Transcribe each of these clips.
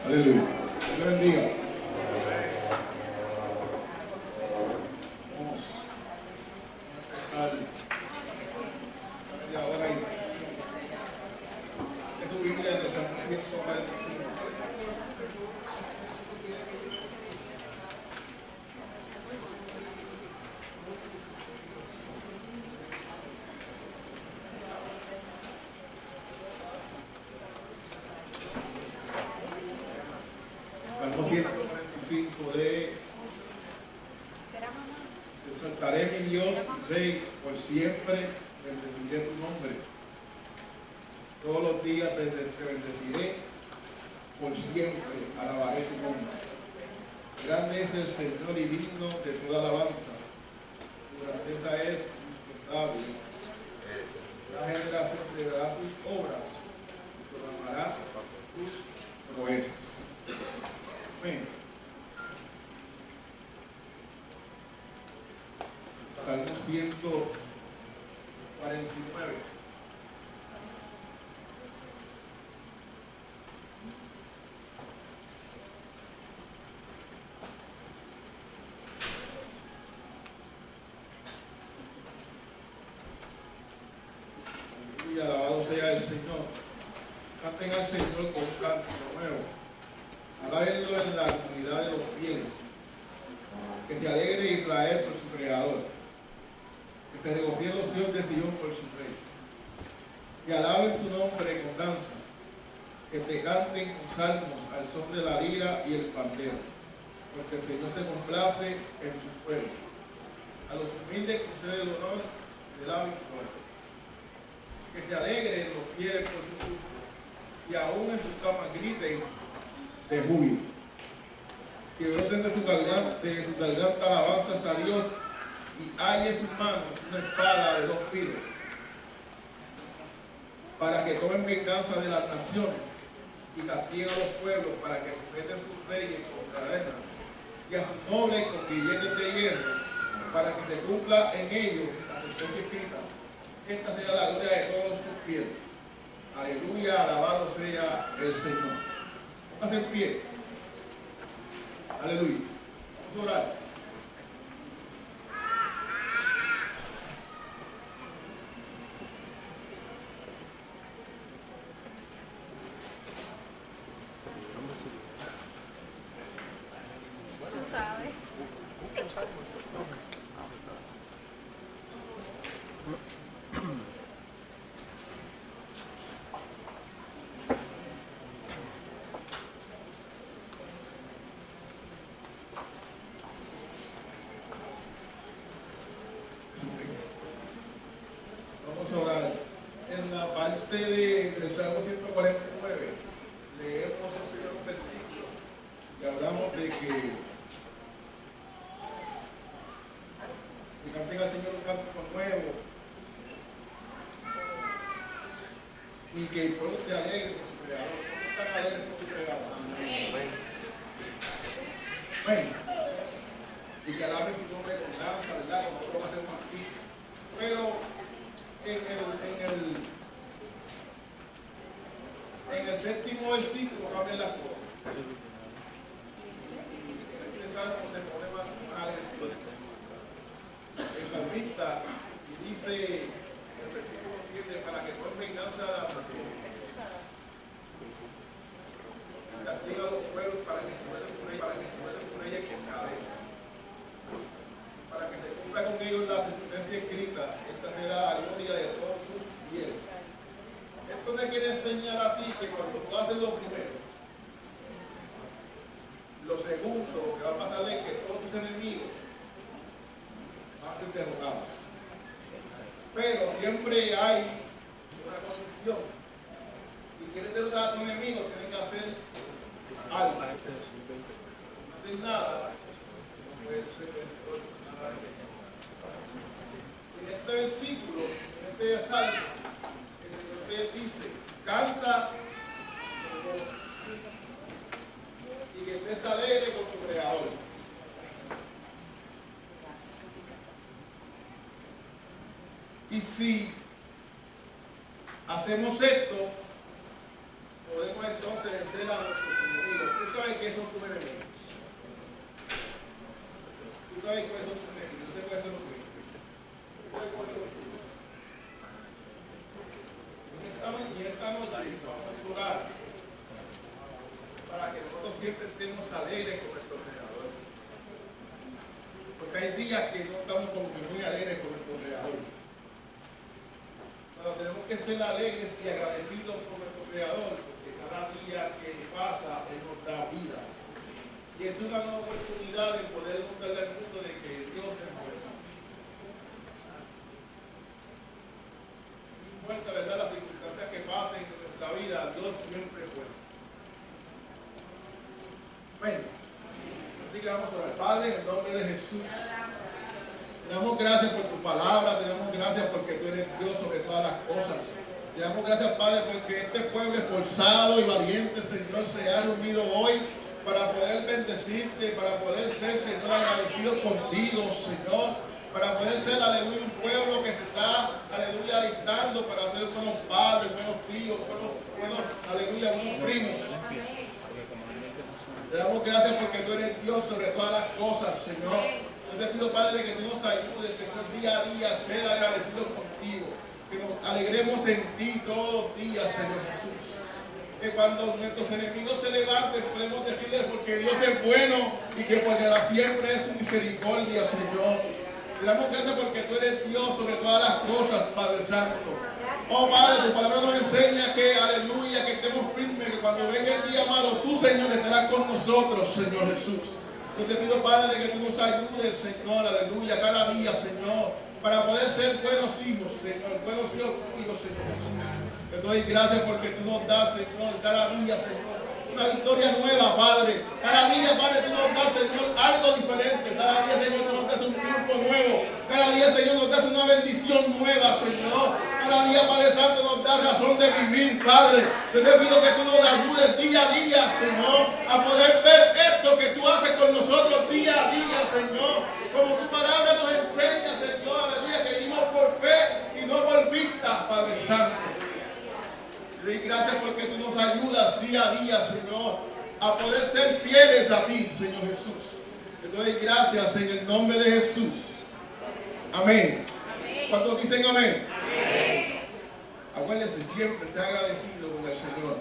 Aleluya. Dios le bendiga. Vamos a empezar media hora y es su Biblia en el Salmo 145. Salmo 145 de exaltaré mi Dios, Rey, por siempre bendeciré tu nombre. Todos los días te bendeciré, por siempre alabaré tu nombre. Grande es el Señor y digno de toda alabanza. Tu grandeza es insondable. La generación celebrará sus obras y proclamará tus proezas. Amén. Salmo 149. Y alabado sea el Señor. Canten al Señor con un cántico nuevo. Alábenlo en la comunidad de los fieles. Que se alegre Israel por su creador. Que se regocijen los hijos de Sion por su rey. Que alaben su nombre con danza. Que te canten con salmos al son de la lira y el pandero. Porque el Señor se complace en su pueblo. A los humildes concede el honor de la victoria. Que se alegren los fieles por su triunfo. Y aún en sus camas griten de júbilo. Que broten de su garganta alabanzas a Dios y hay en sus manos una espada de 2 filos, para que tomen venganza de las naciones y castiguen a los pueblos, para que sujeten sus reyes con cadenas y a sus nobles con grilletes de hierro, para que se cumpla en ellos la sentencia escrita. Esta será la gloria de todos sus fieles. Aleluya, alabado sea el Señor. Póngase en pie. Aleluya. Vamos a orar. Tú sabes. Vamos a orar. En la parte del Salmo 149 leemos los primeros versículos y hablamos de que canten al Señor un cántico nuevo y que el pueblo se alegre por su creador. ¿Cómo están alegres por su creador? Bueno, y que alaben su nombre con danza, ¿verdad? Como lo va a hacer más difícil. Pero en el séptimo versículo cambian las cosas. Este salmo se pone más agresivo. El salmista y dice en el versículo 7: para que tomen venganza a las naciones y castiga a los pueblos, para que suelen sus reyes con cadenas, para que se cumpla con ellos la sentencia escrita. Esta será la gloria de todos sus fieles. Esto te quiere enseñar a ti que cuando tú haces lo primero, lo segundo que va a pasar es que todos tus enemigos van a ser derrotados. Pero siempre hay una condición. Si quieres derrotar a tu enemigo, tienes que hacer algo. No hacer nada, no puedes ser vencedor. En este versículo, en este salmo, el Señor te dice: canta y que estés alegre con tu creador. Y si hacemos esto, podemos entonces vencer a nuestros enemigos. esta noche vamos a orar para que nosotros siempre estemos alegres con nuestro Creador. Porque hay días que no estamos como que muy alegres con nuestro Creador. Pero tenemos que ser alegres y agradecidos con nuestro Creador, porque cada día que pasa Él nos da vida. Y es una nueva oportunidad de poder mostrarle al mundo de que Dios es bueno. No importa, ¿verdad?, las circunstancias que pasen en nuestra vida, Dios siempre es bueno. Amén. Así que vamos a orar. Padre, en el nombre de Jesús, te damos gracias por tu palabra, te damos gracias porque tú eres Dios sobre todas las cosas. Te damos gracias, Padre, porque este pueblo esforzado y valiente, Señor, se ha reunido hoy para poder bendecirte, para poder ser, Señor, agradecido contigo, Señor, para poder ser, aleluya, un pueblo que se está, aleluya, alistando para ser buenos padres, buenos tíos, buenos, aleluya, buenos primos. Te damos gracias porque tú eres Dios sobre todas las cosas, Señor. Yo te pido, Padre, que tú nos ayudes, Señor, día a día a ser agradecidos contigo, que nos alegremos en ti todos los días, Señor Jesús. Que cuando nuestros enemigos se levanten podemos decirles porque Dios es bueno y que porque siempre es su misericordia, Señor. Te damos gracias porque tú eres Dios sobre todas las cosas, Padre Santo. Oh Padre, tu palabra nos enseña que, aleluya, que estemos firmes, que cuando venga el día malo, tú, Señor, estarás con nosotros, Señor Jesús. Yo te pido, Padre, que tú nos ayudes, Señor, aleluya, cada día, Señor, para poder ser buenos hijos, Señor, buenos hijos tuyos, Señor Jesús. Te doy gracias porque tú nos das, Señor, cada día, Señor, una victoria nueva, Padre. Cada día, Padre, tú nos das, Señor, algo diferente. Cada día, Señor, tú nos das un triunfo nuevo. Cada día, Señor, nos das una bendición nueva, Señor. Cada día, Padre Santo, nos da razón de vivir, Padre. Yo te pido que tú nos ayudes día a día, Señor, a poder ver esto que tú haces con nosotros día a día, Señor. Como tu palabra nos enseña, Señor, aleluya, que vivimos por fe y no por vista, Padre Santo. Y gracias porque tú nos ayudas día a día, Señor, a poder ser fieles a ti, Señor Jesús. Te doy gracias en el nombre de Jesús. Amén. ¿Cuántos dicen amén? Amén. Acuérdense, siempre sea agradecido con el Señor.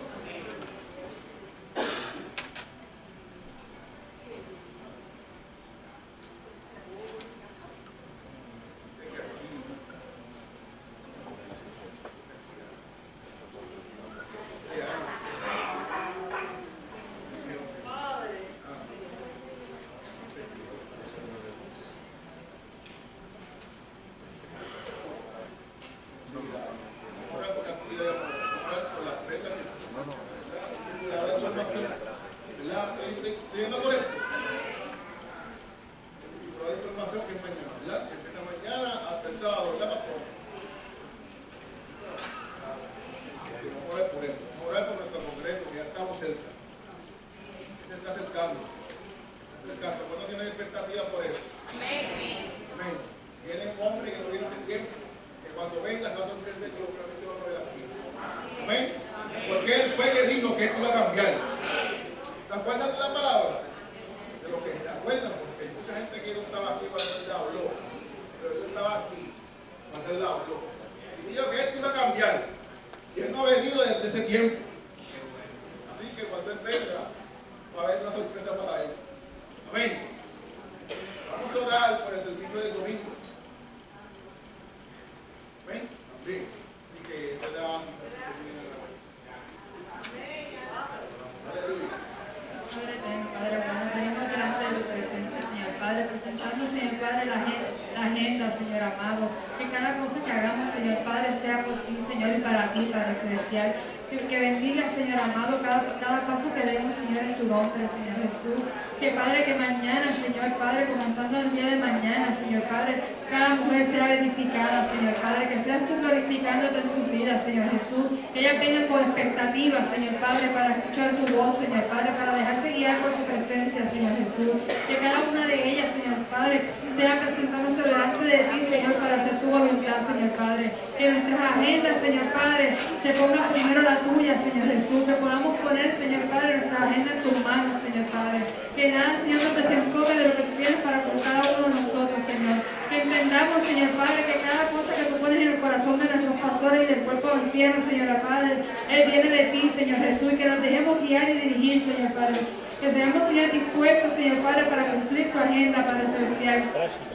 Que bendiga, Señor amado, cada paso que demos, Señor, en tu nombre, Señor Jesús. Que Padre, que mañana, Señor Padre, comenzando el día de mañana, Señor Padre, cada mujer sea edificada, Señor Padre, que seas tú glorificándote en tus vidas, Señor Jesús. Que ellas vengan con expectativa, Señor Padre, para escuchar tu voz, Señor Padre, para dejarse guiar por tu presencia, Señor Jesús. Que cada una de ellas, Señor Padre, sea presentándose delante de ti, Señor, para hacer tu voluntad, Señor Padre. Que nuestras agendas, Señor Padre, se ponga primero la tuya, Señor Jesús. Que podamos poner, Señor Padre, nuestra agenda en tus manos, Señor Padre. Que nada, Señor, nos desenfoque de lo que tú tienes para con cada uno de nosotros, Señor. Que en entendamos, Señor Padre, que cada cosa que tú pones en el corazón de nuestros pastores y del cuerpo anciano, Señor Padre, Él viene de ti, Señor Jesús, y que nos dejemos guiar y dirigir, Señor Padre. Que seamos, Señor, dispuestos, Señor Padre, para cumplir tu agenda, Padre Celestial.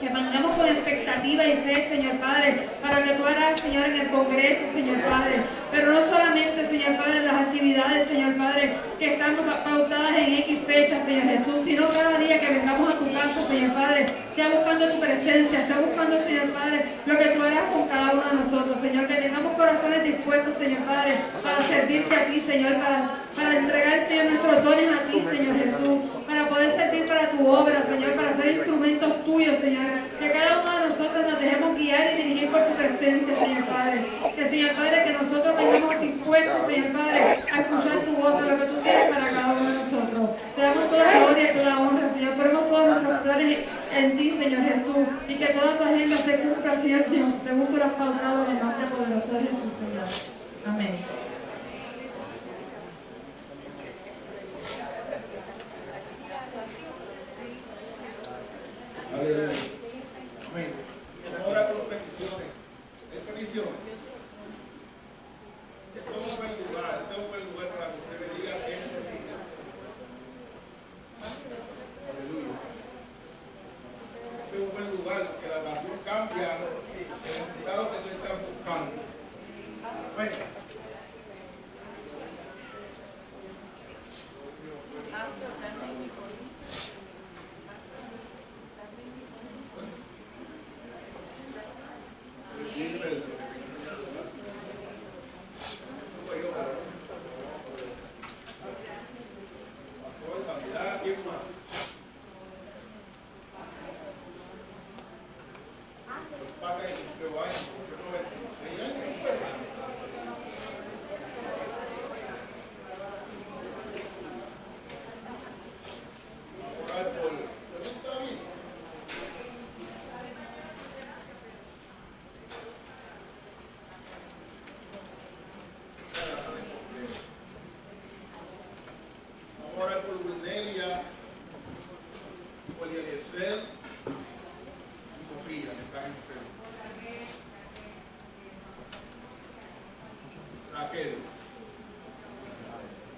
Que vengamos con expectativa y fe, Señor Padre, para que tú harás, Señor, en el Congreso, Señor Padre. Pero no solamente, Señor Padre, las actividades, Señor Padre, que están pautadas en X fecha, Señor Jesús, sino cada día que vengamos a tu casa, Señor Padre, sea buscando tu presencia, sea buscando, Señor Padre, lo que tú harás con cada uno de nosotros, Señor. Que tengamos corazones dispuestos, Señor Padre, para servirte a ti, Señor, para entregar, Señor, nuestros dones a ti, Señor Jesús, para poder servir para tu obra, Señor, para ser instrumentos tuyos, Señor. Que cada uno de nosotros nos dejemos guiar y dirigir por tu presencia, Señor Padre. Que, Señor Padre, que nosotros vengamos dispuestos, Señor Padre, a escuchar tu voz, a lo que tú tienes para cada uno de nosotros. Te damos toda la gloria y toda la honra, Señor. Ponemos todos nuestros planes en ti, Señor Jesús, y que toda tu agenda se cumpla, Señor, según tú lo has pautado en el nombre poderoso de Jesús, Señor. Amén. Aleluya. Amén. Vamos a orar por peticiones. ¿Hay peticiones? Este es un buen lugar para que usted me diga qué necesita. Aleluya. Este es un buen lugar porque la oración cambia el resultado que se está buscando. Amén.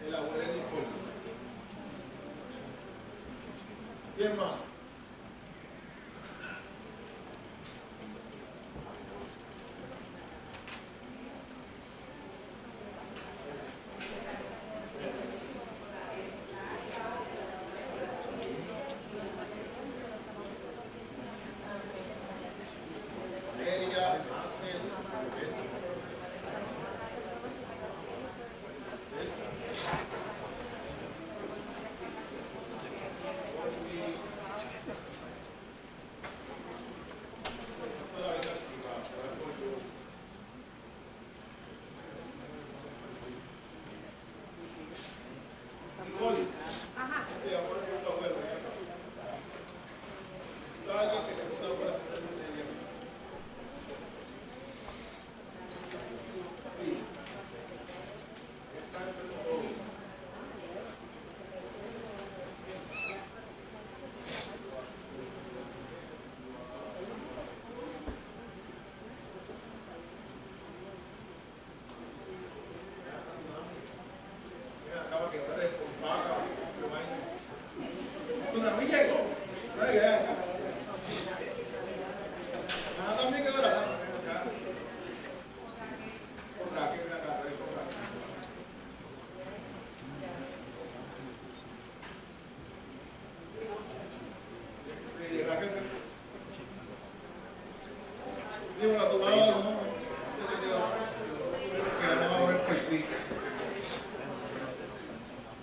El abuelo de Nicole. Bien, más.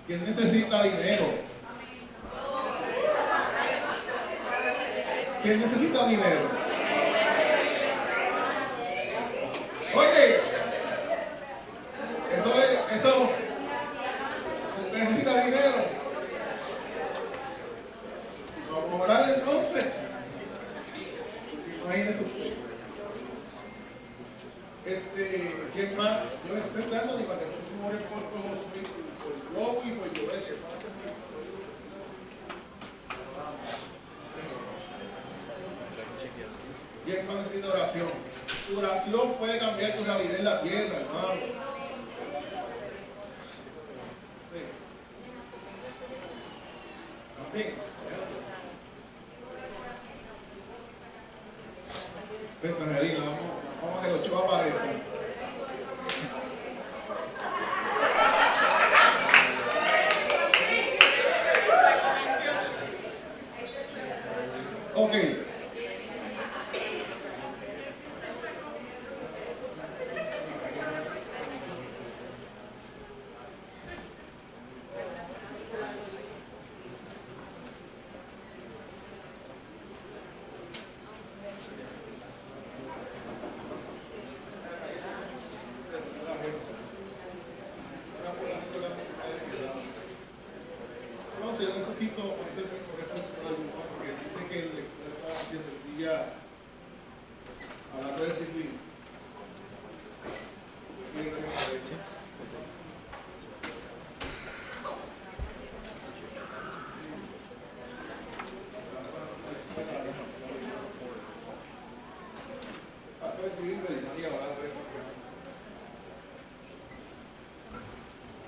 ¿Quién necesita dinero? ¿Quién necesita dinero? Oye, eso, si usted necesita dinero, vamos a orar entonces. Imagínese usted. ¿Quién más? Yo estoy dando ni para que tú ores por Joe y por Joel, que van a oración puede cambiar tu realidad en la tierra, hermano. Sí. También. Ven, Angelina, vamos a que los chivos aparezcan. Ok. Yo necesito hacer mi respecto al humano, porque dice que le estaba haciendo el día hablando de disciplina. Miren qué me parece.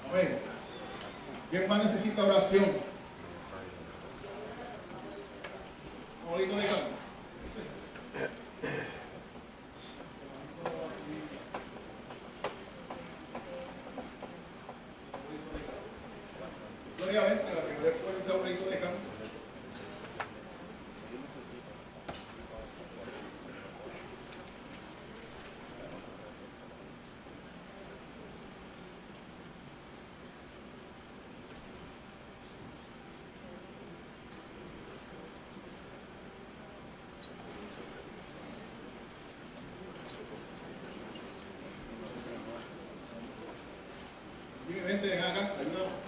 Amén. ¿Quién más necesita oración? Obviamente, la que me recuerda es un rito de canto. Dime, vente, ven acá, ayúdame.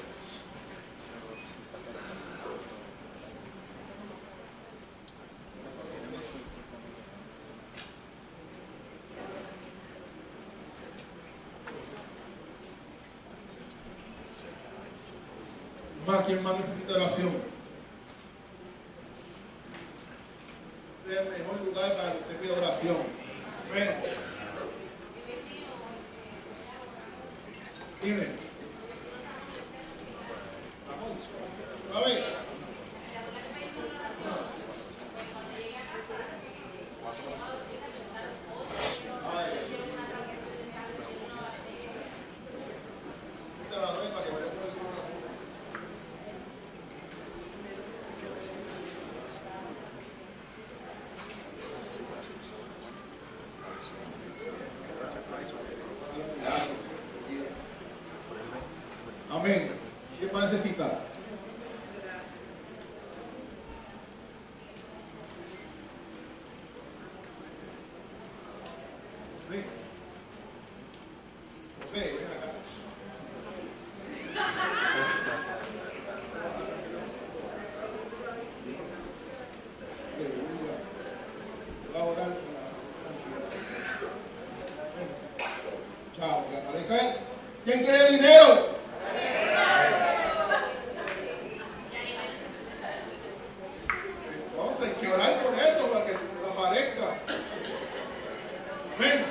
¿Quién más necesita oración? Este es el mejor lugar para que usted pida oración. Ven. Dime. A ver. Amén. ¿Qué más necesita? Sí. José, ven acá. Voy a orar por la chao, que aparezca él. ¿Quién quiere dinero? Entonces hay que orar por eso para que aparezca. Amén.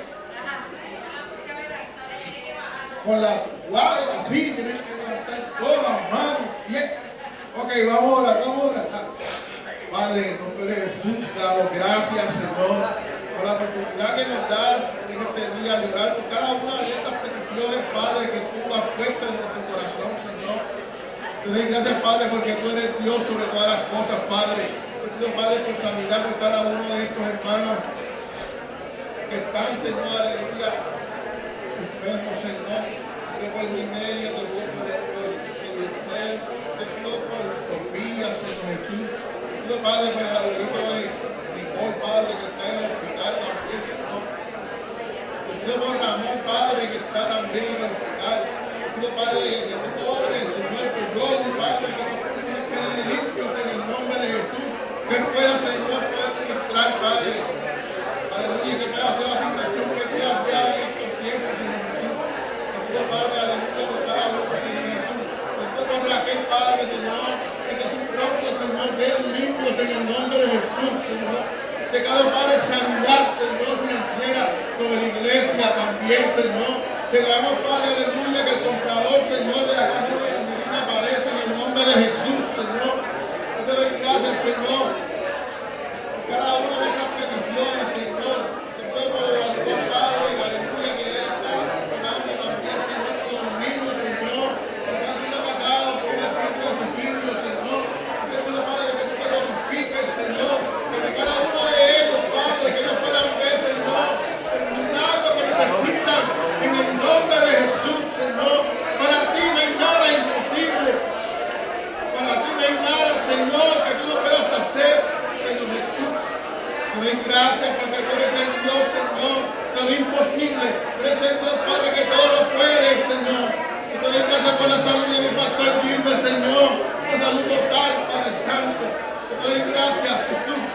Con la guardia así, tienes que levantar todas las manos, pies. Ok, vamos a orar, Padre, en nombre de Jesús, damos gracias, Señor, por la oportunidad que nos das en este día de orar por cada una de estas peticiones, Padre, que tú has puesto en nuestro corazón, Señor. Te doy gracias, Padre, porque tú eres Dios sobre todas las cosas, Padre. Te pido, Padre, por sanidad por cada uno de estos hermanos que están, Señor, aleluya, enfermos, Señor. Te pido por Mineria, te pido por Eliezer, te pido por Sofía, Señor Jesús. Te pido, Padre, por el abuelito de Nicole, Padre, que está en el hospital también, Señor. Te pido por Ramón, Padre, que está también en el hospital. Te pido, Padre, que tú obres, Señor, por Jordi, Padre, que los pulmones queden limpios en el nombre de Jesús. Que él pueda, Señor, poder ministrar, Padre. Aleluya, que pueda hacer la situación que tú has enviado en estos tiempos, Señor Jesús. Te pido, Padre, aleluya, por cada uno, Señor Jesús. Te pido por Raquel, Padre, Señor, que sus propios, Señor, queden limpios en el nombre de Jesús, Señor. De cada Padre, sanidad, Señor, financiera, sobre sobre la iglesia también, Señor. Te rogamos, Padre, aleluya, que el comprador, Señor, de la casa de la Medina aparezca en el nombre de Jesús, Señor. Yo te doy gracias, Señor, por cada una de estas peticiones, Señor. El pueblo de los Padre, aleluya, que Él está orando también, Señor, por los niños, Señor, que están siendo atacados por el espíritu de disidio, Señor. Yo te pido, Padre, que tú te glorifiques, Señor, que cada uno de ellos, Padre, que ellos puedan ver, Señor, el milagro que necesitan en el nombre de Jesús, Señor. Para ti no hay nada imposible. Para ti no hay nada, Señor, que tú no puedas hacer, Señor Jesús. Te doy gracias porque tú eres el Dios, Señor, de lo imposible. Tú eres el Dios, Padre, que todo lo puede, Señor. Y te doy gracias por la salud de mi pastor Gilbert, Señor. La salud total, Padre Santo. Te doy gracias, Jesús.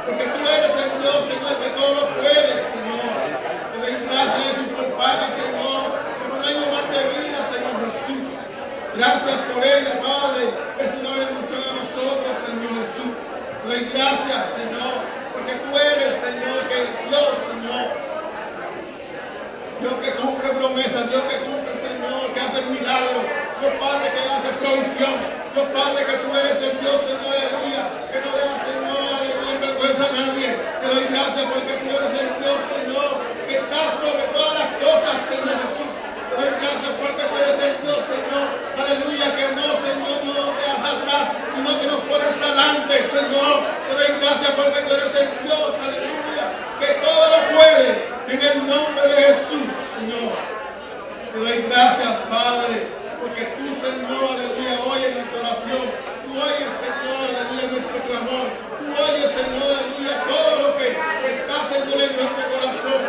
Porque tú eres el Dios, Señor, que todo lo puede, Señor. Te doy gracias, Jesús, por Padre, Señor, por un año más de vida, Señor Jesús. Gracias por ella, Padre. Es una bendición a nosotros, Señor Jesús. Te doy gracias, Señor, porque tú eres, Señor, que es Dios, Señor. Dios que cumple promesas, Dios que cumple, Señor, que hace milagros. Dios, Padre, que hace provisión. Dios, Padre, que tú eres el Dios, Señor, aleluya, que no dejas, Señor, aleluya, en vergüenza a nadie. Te doy gracias porque tú eres el Dios, Señor, que está sobre todas las cosas, Señor Jesús. Te doy gracias porque tú eres el Dios, Señor, aleluya, que no, Señor, no nos dejas atrás, sino que nos pones adelante, Señor. Te doy gracias porque tú eres el Dios, aleluya, que todo lo puede, en el nombre de Jesús, Señor. Te doy gracias, Padre, porque tú, Señor, aleluya, oyes nuestra oración. Tú oyes, Señor, aleluya, nuestro clamor. Tú oyes, Señor, aleluya, todo lo que está, Señor, en nuestro corazón.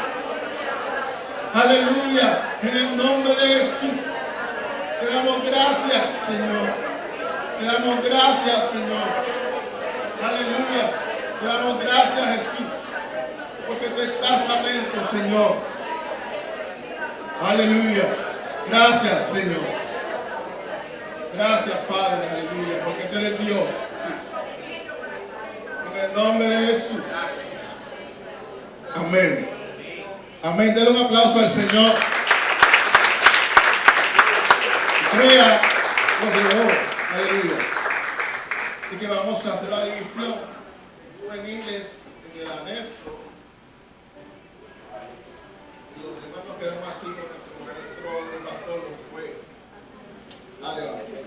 Aleluya, en el nombre de Jesús. Te damos gracias, Señor. Te damos gracias, Señor. Aleluya. Te damos gracias, Jesús, porque tú estás atento, Señor. Aleluya. Gracias, Señor. Gracias, Padre, aleluya, porque tú eres Dios. En el nombre de Jesús. Amén. Amén. Denle un aplauso al Señor. Crea lo que oró. Aleluya. Así que vamos a hacer la división juveniles en el anexo. Y los demás nos quedamos aquí con nuestro maestro, el pastor, lo que fue. Adelante.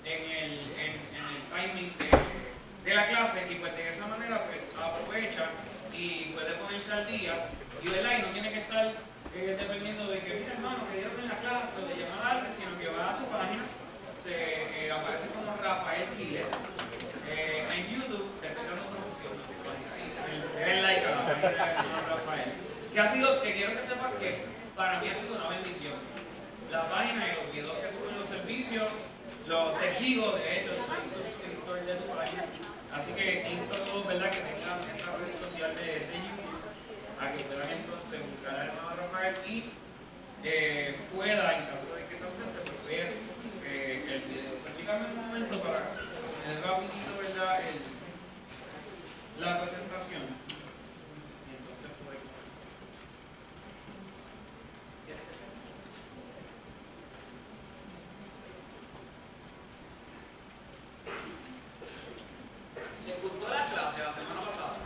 el timing de la clase, y pues de esa manera pues aprovecha y puede ponerse al día y, ¿verdad? Y no tiene que estar dependiendo de que, mira hermano, que dieron en la clase o de llamar a alguien, sino que va a su página, se aparece como Rafael Quiles en YouTube. Le estoy dando promoción, denle like a la página de Rafael, que quiero que sepas que para mí ha sido una bendición. La página y los videos que suben los servicios, te sigo, de hecho soy suscriptor de tu página, así que insto a todos, ¿verdad?, que tengan esa red social de YouTube, a que puedan entonces buscar al hermano Rafael y pueda, en caso de que se ausente, pues ver el video. Explícame un momento para poner rapidito, ¿verdad?, la presentación. Y entonces podemos. ¿Les gustó la clase la semana pasada?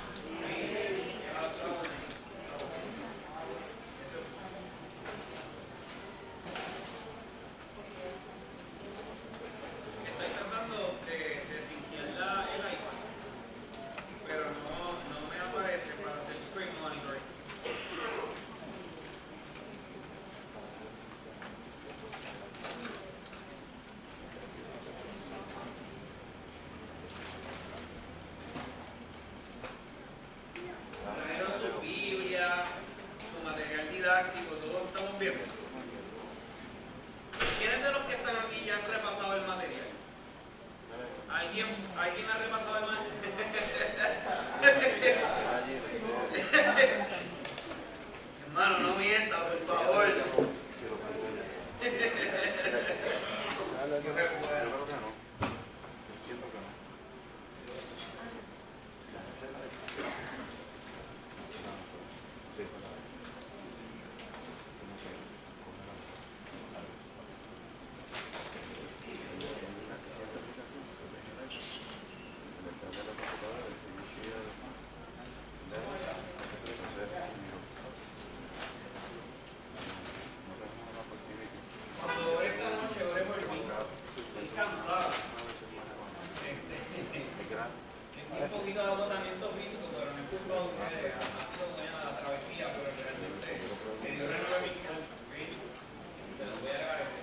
Estoy tratando de desinstalar el iPad, pero no me aparece para hacer screen monitoring. Trajeron su Biblia, su material didáctico, todos estamos bien. ¿Quiénes de los que están aquí ya han repasado el material? ¿Alguien ha repasado el material? Hermano, no mienta, por favor. Qué recuerdo. Cuando ore esta noche, ore por mí. Estoy cansado. Es un poquito de agotamiento físico, pero no es culpa de ustedes. Ha sido buena la travesía, pero realmente yo renueve mi cuerpo, ¿ok? Te lo voy a agradecer.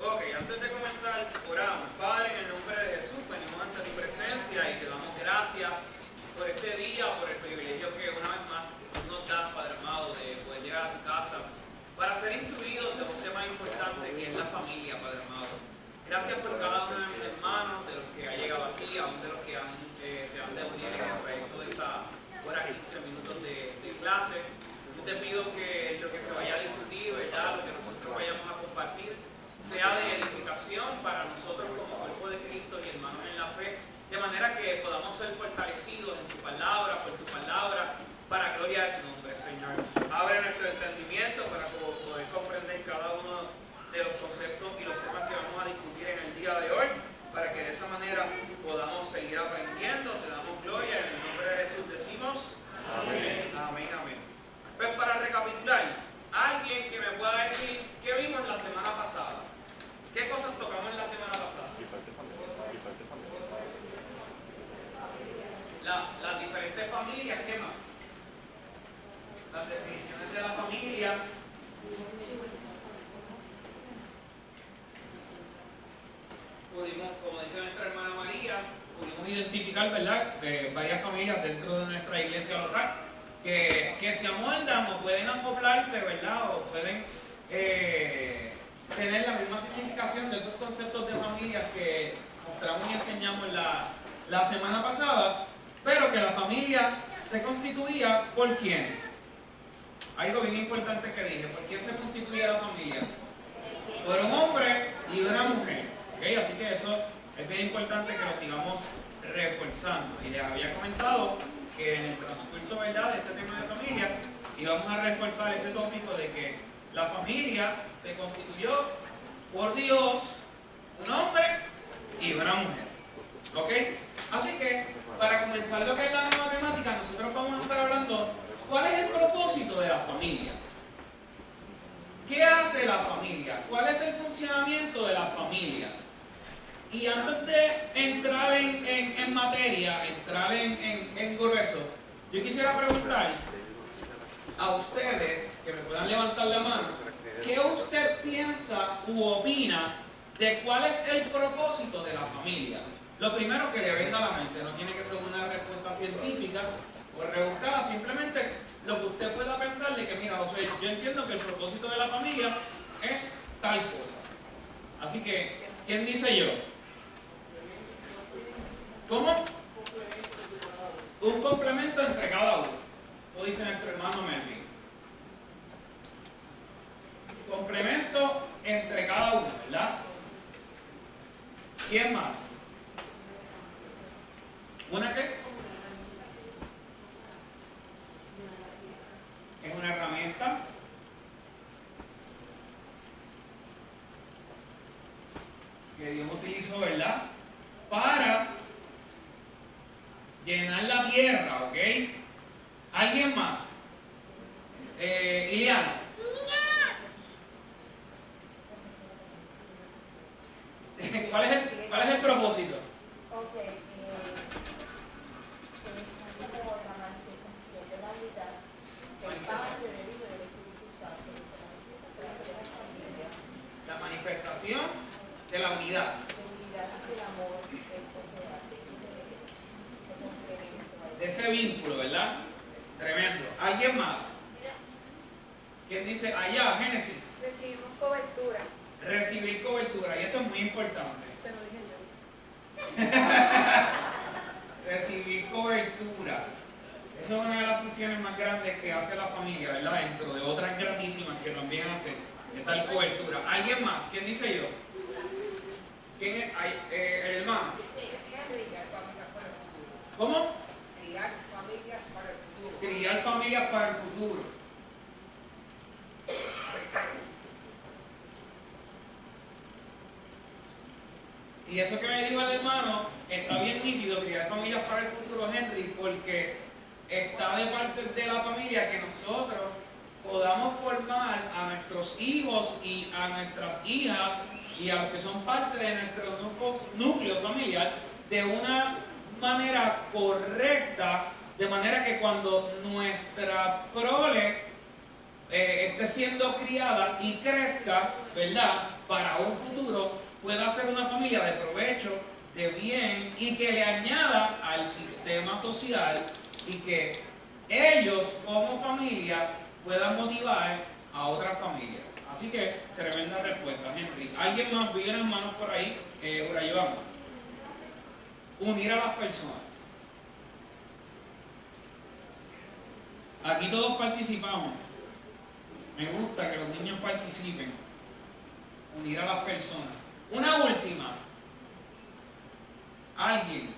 Ok, antes de comenzar, oramos. Padre, en el nombre de Jesús, venimos ante tu presencia y te damos gracias por este día, por el privilegio que una vez más nos das, Padre amado, de poder llegar a tu casa para ser instruidos de un tema importante que es la familia, Padre amado. Gracias por cada uno de mis hermanos, de los que ha llegado aquí, aún de los que se han reunido en el proyecto de esta hora 15 minutos de clase. Yo te pido que lo que se vaya a discutir, ¿verdad?, lo que nosotros vayamos a compartir, sea de edificación para nosotros como cuerpo de Cristo y hermanos en la fe, de manera que podamos ser fortalecidos en tu palabra, por tu palabra, para gloria de tu nombre, Señor. Abre nuestro entendimiento para poder comprender cada uno de los conceptos y los temas que vamos a discutir en el día de hoy, para que de esa manera podamos seguir aprendiendo. Te damos gloria, en el nombre de Jesús decimos amén, amén, amén. Pues para recapitular, alguien que me pueda decir qué vimos la semana pasada. ¿Qué cosas tocamos en la semana pasada? Las diferentes familias, ¿qué más? Las definiciones de la familia. Pudimos, como dice nuestra hermana María, pudimos identificar, ¿verdad?, varias familias dentro de nuestra iglesia local que se amoldan o pueden acoplarse, ¿verdad?, o pueden tener la misma significación de esos conceptos de familias que mostramos y enseñamos la semana pasada, pero que la familia se constituía por ¿quiénes? Algo bien importante que dije, ¿por quién se constituía la familia? Por un hombre y una mujer, ¿okay? Así que eso es bien importante que lo sigamos reforzando. Y les había comentado que en el transcurso, ¿verdad?, de este tema de familia íbamos a reforzar ese tópico de que la familia se constituyó por Dios, un hombre y una mujer. ¿Ok? Así que, para comenzar lo que es la nueva temática, nosotros vamos a estar hablando cuál es el propósito de la familia. ¿Qué hace la familia? ¿Cuál es el funcionamiento de la familia? Y antes de entrar en materia, entrar en grueso, yo quisiera preguntar a ustedes, que me puedan levantar la mano, ¿qué usted piensa u opina de cuál es el propósito de la familia? Lo primero que le venga a la mente, no tiene que ser una respuesta científica o rebuscada, simplemente lo que usted pueda pensar de que, mira, José, yo entiendo que el propósito de la familia es tal cosa. Así que, ¿quién dice yo? ¿Cómo? Un complemento entre cada uno. Lo dice nuestro hermano Melvin. Complemento entre cada uno, ¿verdad? ¿Quién más? ¿Una qué? Es una herramienta que Dios utilizó, ¿verdad? Para llenar la tierra, ¿ok? ¿Alguien más? Iliana. ¿Cuál es el propósito? La manifestación de la unidad. De ese vínculo, ¿verdad? Tremendo. ¿Alguien más? ¿Quién dice allá, Génesis? Recibimos cobertura. Recibir cobertura, y eso es muy importante. Se lo dije yo. Recibir cobertura. Esa es una de las funciones más grandes que hace la familia, ¿verdad? Dentro de otras grandísimas que también hace, es dar cobertura. ¿Alguien más? ¿Quién dice yo? ¿Quién es? El hermano. ¿Cómo? Criar familias para el futuro. Criar familias para el futuro. Y eso que me dijo el hermano está bien nítido, criar familias para el futuro, Henry, porque está de parte de la familia que nosotros podamos formar a nuestros hijos y a nuestras hijas y a los que son parte de nuestro núcleo familiar de una manera correcta, de manera que cuando nuestra prole esté siendo criada y crezca, ¿verdad?, para un futuro, pueda ser una familia de provecho, de bien, y que le añada al sistema social y que ellos como familia puedan motivar a otras familias. Así que, tremenda respuesta, Henry. ¿Alguien más? Vi unas manos por ahí. Urayoan. Unir a las personas. Aquí todos participamos. Me gusta que los niños participen. Unir a las personas. Una última. ¿Alguien?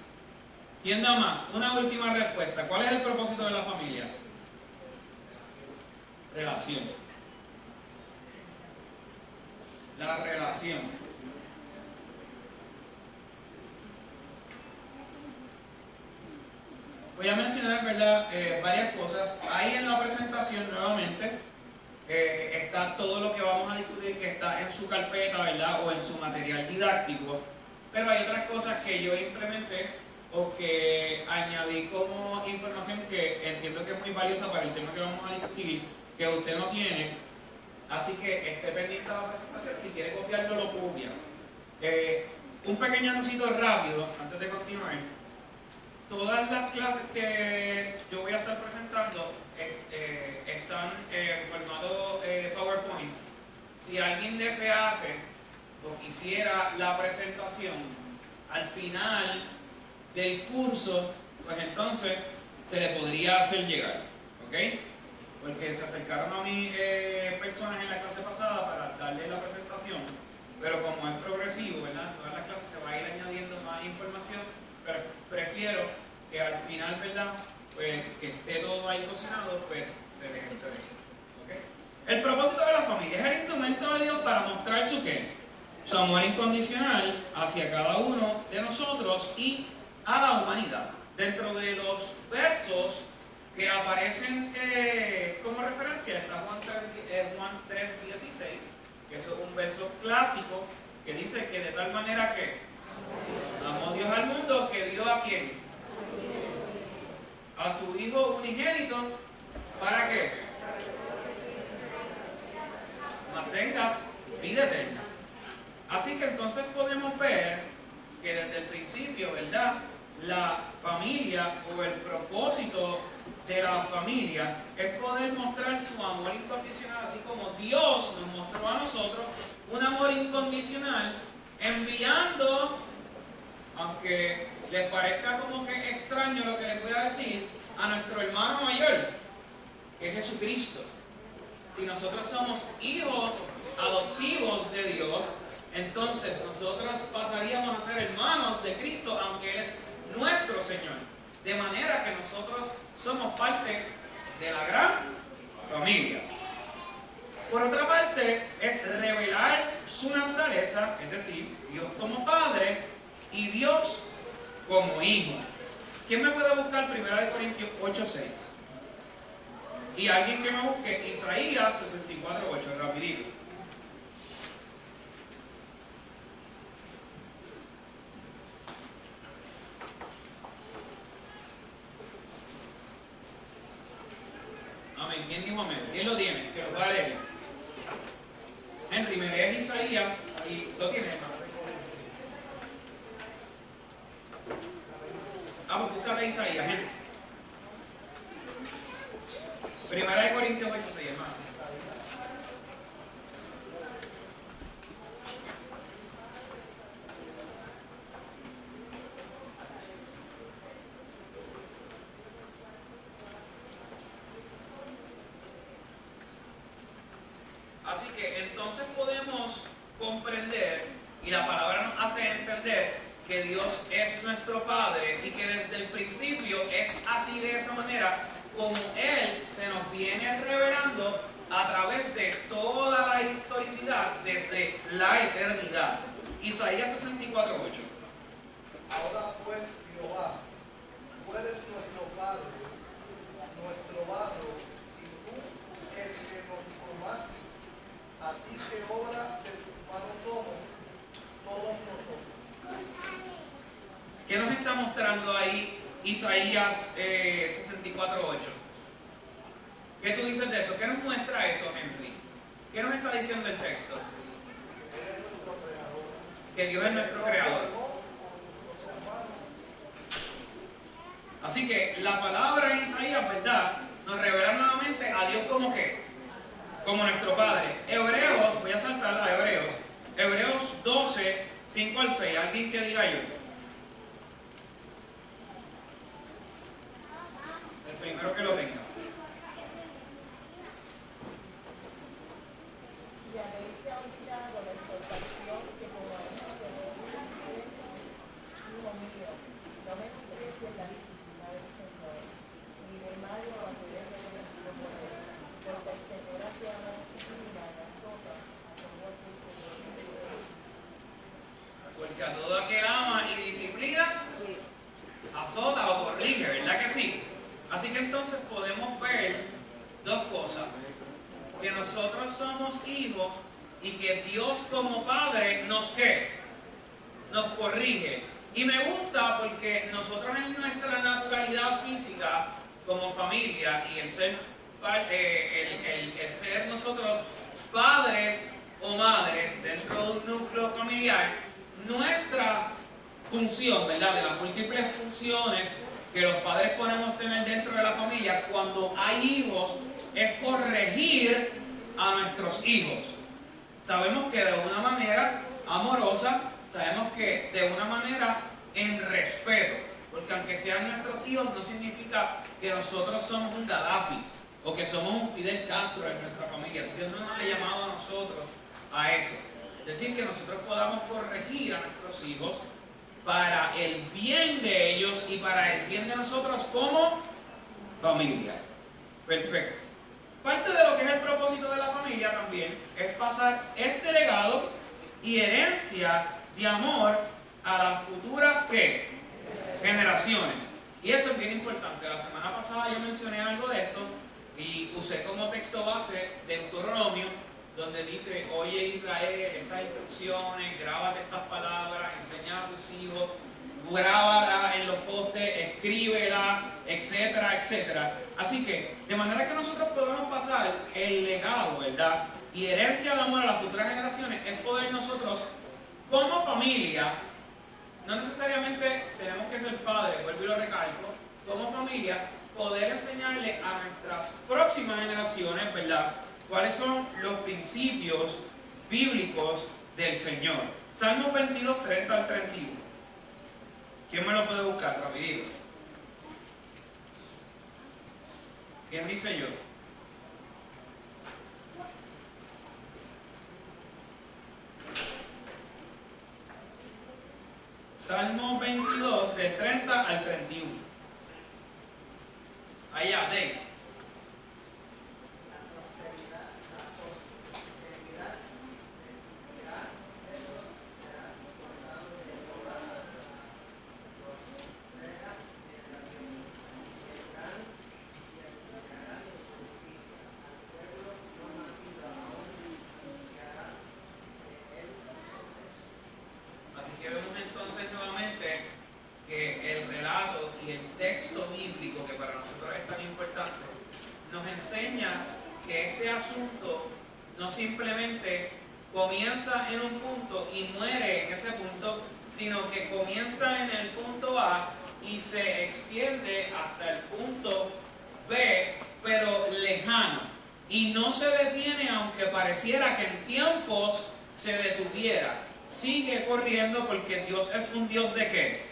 ¿Quién da más? Una última respuesta. ¿Cuál es el propósito de la familia? Relación. La relación. Voy a mencionar, ¿verdad?, varias cosas. Ahí en la presentación nuevamente está todo lo que vamos a discutir que está en su carpeta, ¿verdad?, o en su material didáctico. Pero hay otras cosas que yo implementé o que añadí como información que entiendo que es muy valiosa para el tema que vamos a discutir, que usted no tiene. Así que esté pendiente de la presentación. Si quiere copiarlo, lo copia. Un pequeño anuncito rápido antes de continuar. Todas las clases que yo voy a estar presentando están en formato PowerPoint. Si alguien desea hacer o quisiera la presentación al final del curso, pues entonces se le podría hacer llegar, ¿ok? Porque se acercaron a mí personas en la clase pasada para darle la presentación, pero como es progresivo, ¿verdad?, todas las clases se va a ir añadiendo más información, pero prefiero que al final, ¿verdad?, pues que esté todo ahí cocinado, pues se les entregue, ¿ok? El propósito de la familia es el instrumento de Dios para mostrar su ¿qué? Su amor incondicional hacia cada uno de nosotros y a la humanidad. Dentro de los versos que aparecen como referencia está Juan 3:16, que eso es un verso clásico que dice que de tal manera que amó Dios al mundo que dio a quién, a su Hijo unigénito, ¿para qué? Mantenga vida eterna. Así que entonces podemos ver que desde el principio, ¿verdad?, la familia o el propósito de la familia es poder mostrar su amor incondicional, así como Dios nos mostró a nosotros un amor incondicional, enviando, aunque les parezca como que extraño lo que les voy a decir, a nuestro hermano mayor, que es Jesucristo. Si nosotros somos hijos adoptivos de Dios, entonces nosotros pasaríamos a ser hermanos de Cristo, aunque Él es nuestro Señor. De manera que nosotros somos parte de la gran familia. Por otra parte, es revelar su naturaleza, es decir, Dios como Padre y Dios como Hijo. ¿Quién me puede buscar 1 Corintios 8:6? Y alguien que me busque Isaías 64:8, rapidito. Amén. ¿Quién dijo amén? ¿Quién lo tiene? Que lo pueda leer. Henry, me lees Isaías y lo tiene, hermano. Pues búscate Isaías, Henry. 1 Corintios 8:6, hermano. Así que entonces podemos comprender, y la palabra nos hace entender, que Dios es nuestro Padre y que desde el principio es así, de esa manera, como Él se nos viene revelando a través de toda la historicidad desde la eternidad. Isaías 64:8. Ahora pues, Jehová, tú eres nuestro Padre, nuestro barro, y tú el que nos formaste. Así que obra de tus manos somos todos nosotros. ¿Qué nos está mostrando ahí Isaías 64:8? ¿Qué tú dices de eso? ¿Qué nos muestra eso, Henry? ¿Qué nos está diciendo el texto? Que Dios es nuestro creador. Así que la palabra en Isaías, ¿verdad?, nos revela nuevamente a Dios como ¿qué? Como nuestro Padre. Hebreos, voy a saltar a Hebreos. Hebreos 12:5-6. Alguien que diga yo. El primero que lo tenga. Y habéis olvidado la exhortación que como a hijo de Dios hijo mío, no me desprecies la disciplina del Señor, ni de malo cuando eres reconocido por él, porque el Señor hace una disciplina y azota a todo aquel que Dios. Porque a todo aquel ama y disciplina, azota o corrige, ¿verdad que sí? Así que entonces podemos ver dos cosas. Que nosotros somos hijos y que Dios como Padre nos ¿qué? Nos corrige. Y me gusta porque nosotros en nuestra naturalidad física como familia y el ser nosotros padres o madres dentro de un núcleo familiar, nuestra función, ¿verdad?, de las múltiples funciones que los padres podemos tener dentro de la familia cuando hay hijos, es corregir a nuestros hijos. Sabemos que de una manera amorosa, sabemos que de una manera en respeto, porque aunque sean nuestros hijos no significa que nosotros somos un Gaddafi o que somos un Fidel Castro en nuestra familia. Dios no nos ha llamado a nosotros a eso. Es decir, que nosotros podamos corregir a nuestros hijos para el bien de ellos y para el bien de nosotros como familia. Perfecto. Parte de lo que es el propósito de la familia también es pasar este legado y herencia de amor a las futuras ¿qué? generaciones. Y eso es bien importante. La semana pasada yo mencioné algo de esto y usé como texto base Deuteronomio, donde dice: oye Israel, estas instrucciones, grábate estas palabras, enseña a tus hijos, grábala en los postes, escríbela, etcétera, etcétera. Así que, de manera que nosotros podamos pasar el legado, ¿verdad?, y herencia de amor a las futuras generaciones, es poder nosotros, como familia, no necesariamente tenemos que ser padres, vuelvo y lo recalco, como familia, poder enseñarle a nuestras próximas generaciones, ¿verdad?, cuáles son los principios bíblicos del Señor. Salmo 22, 30 al 31. ¿Quién me lo puede buscar? Rapidito. ¿Quién dice yo? Salmo 22, del 30 al 31. Allá, Dave. Así que vemos entonces nuevamente que el relato y el texto bíblico, que para nosotros es tan importante, nos enseña que este asunto no simplemente comienza en un punto y muere en ese punto, sino que comienza en el punto A y se extiende hasta el punto B, pero lejano. Y no se detiene, aunque pareciera que en tiempos se detuviera. Sigue corriendo, porque Dios es un Dios ¿de qué?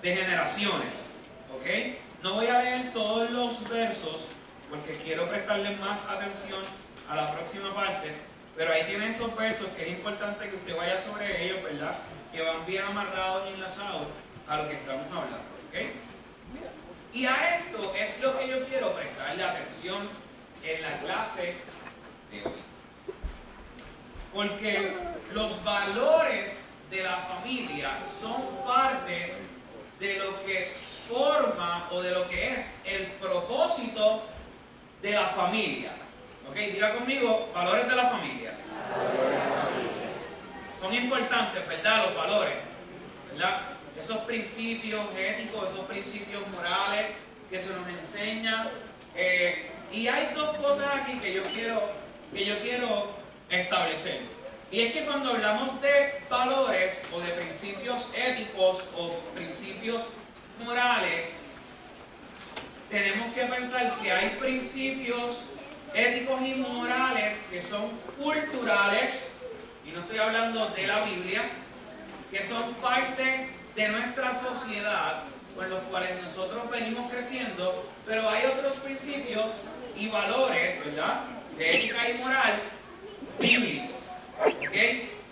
De generaciones. ¿Ok? No voy a leer todos los versos porque quiero prestarle más atención a la próxima parte, pero ahí tienen esos versos que es importante que usted vaya sobre ellos, ¿verdad? Que van bien amarrados y enlazados a lo que estamos hablando. ¿Ok? Y a esto es lo que yo quiero prestarle atención en la clase de hoy. Porque los valores de la familia son parte de lo que forma o de lo que es el propósito de la familia. ¿Ok? Diga conmigo, valores de la familia. Son importantes, ¿verdad? Los valores, ¿verdad? Esos principios éticos, esos principios morales que se nos enseñan. Y hay dos cosas aquí que yo quiero establecer. Y es que cuando hablamos de valores o de principios éticos o principios morales, tenemos que pensar que hay principios éticos y morales que son culturales, y no estoy hablando de la Biblia, que son parte de nuestra sociedad, con los cuales nosotros venimos creciendo, pero hay otros principios y valores, ¿verdad?, de ética y moral bíblicos. ¿Ok?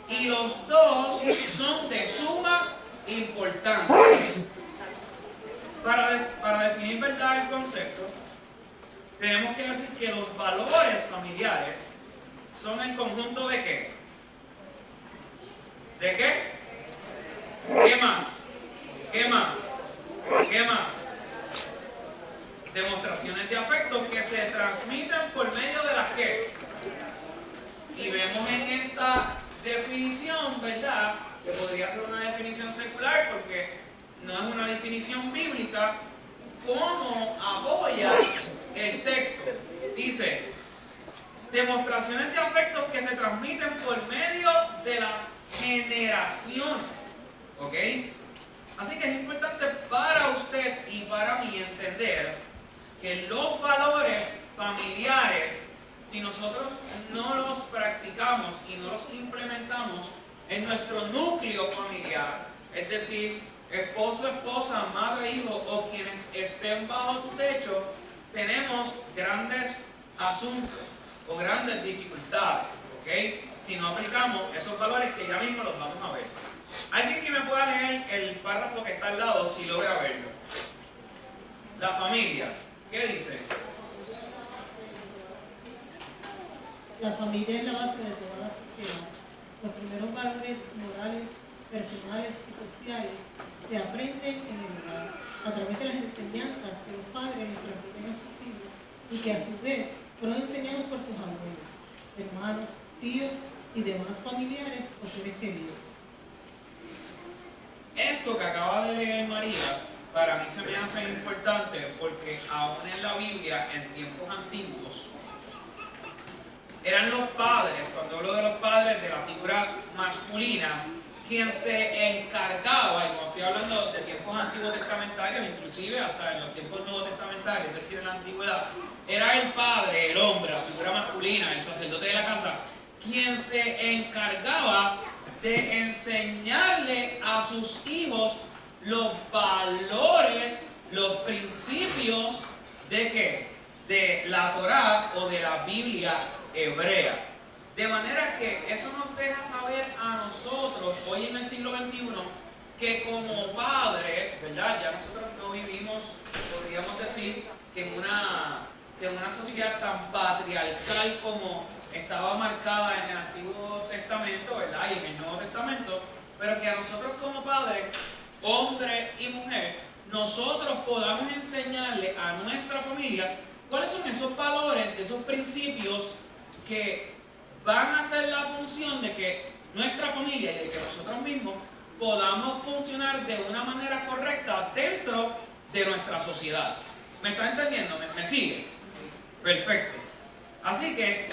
Y los dos son de suma importancia. Para definir, ¿verdad?, el concepto, tenemos que decir que los valores familiares son el conjunto de ¿qué? ¿De qué? ¿Qué más? ¿Qué más? ¿Qué más? Demostraciones de afecto que se transmiten por medio de las ¿qué? Y vemos en esta definición, ¿verdad?, que podría ser una definición secular porque no es una definición bíblica, cómo apoya el texto. Dice, demostraciones de afectos que se transmiten por medio de las generaciones. ¿Ok? Así que es importante para usted y para mí entender que los valores familiares, si nosotros no los practicamos y no los implementamos en nuestro núcleo familiar, es decir, esposo, esposa, madre, hijo o quienes estén bajo tu techo, tenemos grandes asuntos o grandes dificultades, ¿ok? Si no aplicamos esos valores que ya mismo los vamos a ver. ¿Alguien que me pueda leer el párrafo que está al lado si logra verlo? La familia, ¿qué dice? La familia es la base de toda la sociedad. Los primeros valores morales personales y sociales se aprenden en el hogar, a través de las enseñanzas que los padres les transmiten a sus hijos y que a su vez fueron enseñados por sus abuelos, hermanos, tíos y demás familiares o seres queridos. Esto que acaba de leer María, para mí se me hace importante porque aún en la Biblia, en tiempos antiguos, eran los padres, cuando hablo de los padres, de la figura masculina, quien se encargaba, y como estoy hablando de tiempos antiguos testamentarios, inclusive hasta en los tiempos nuevos testamentarios, es decir, en la antigüedad, era el padre, el hombre, la figura masculina, el sacerdote de la casa, quien se encargaba de enseñarle a sus hijos los valores, los principios de ¿qué? De la Torá o de la Biblia hebrea. De manera que eso nos deja saber a nosotros, hoy en el siglo XXI, que como padres, ¿verdad? Ya nosotros no vivimos, podríamos decir, que en una sociedad tan patriarcal como estaba marcada en el Antiguo Testamento, ¿verdad? Y en el Nuevo Testamento, pero que a nosotros como padres, hombre y mujer, nosotros podamos enseñarle a nuestra familia cuáles son esos valores, esos principios que van a hacer la función de que nuestra familia y de que nosotros mismos podamos funcionar de una manera correcta dentro de nuestra sociedad. ¿Me está entendiendo? ¿Me sigue? Perfecto. Así que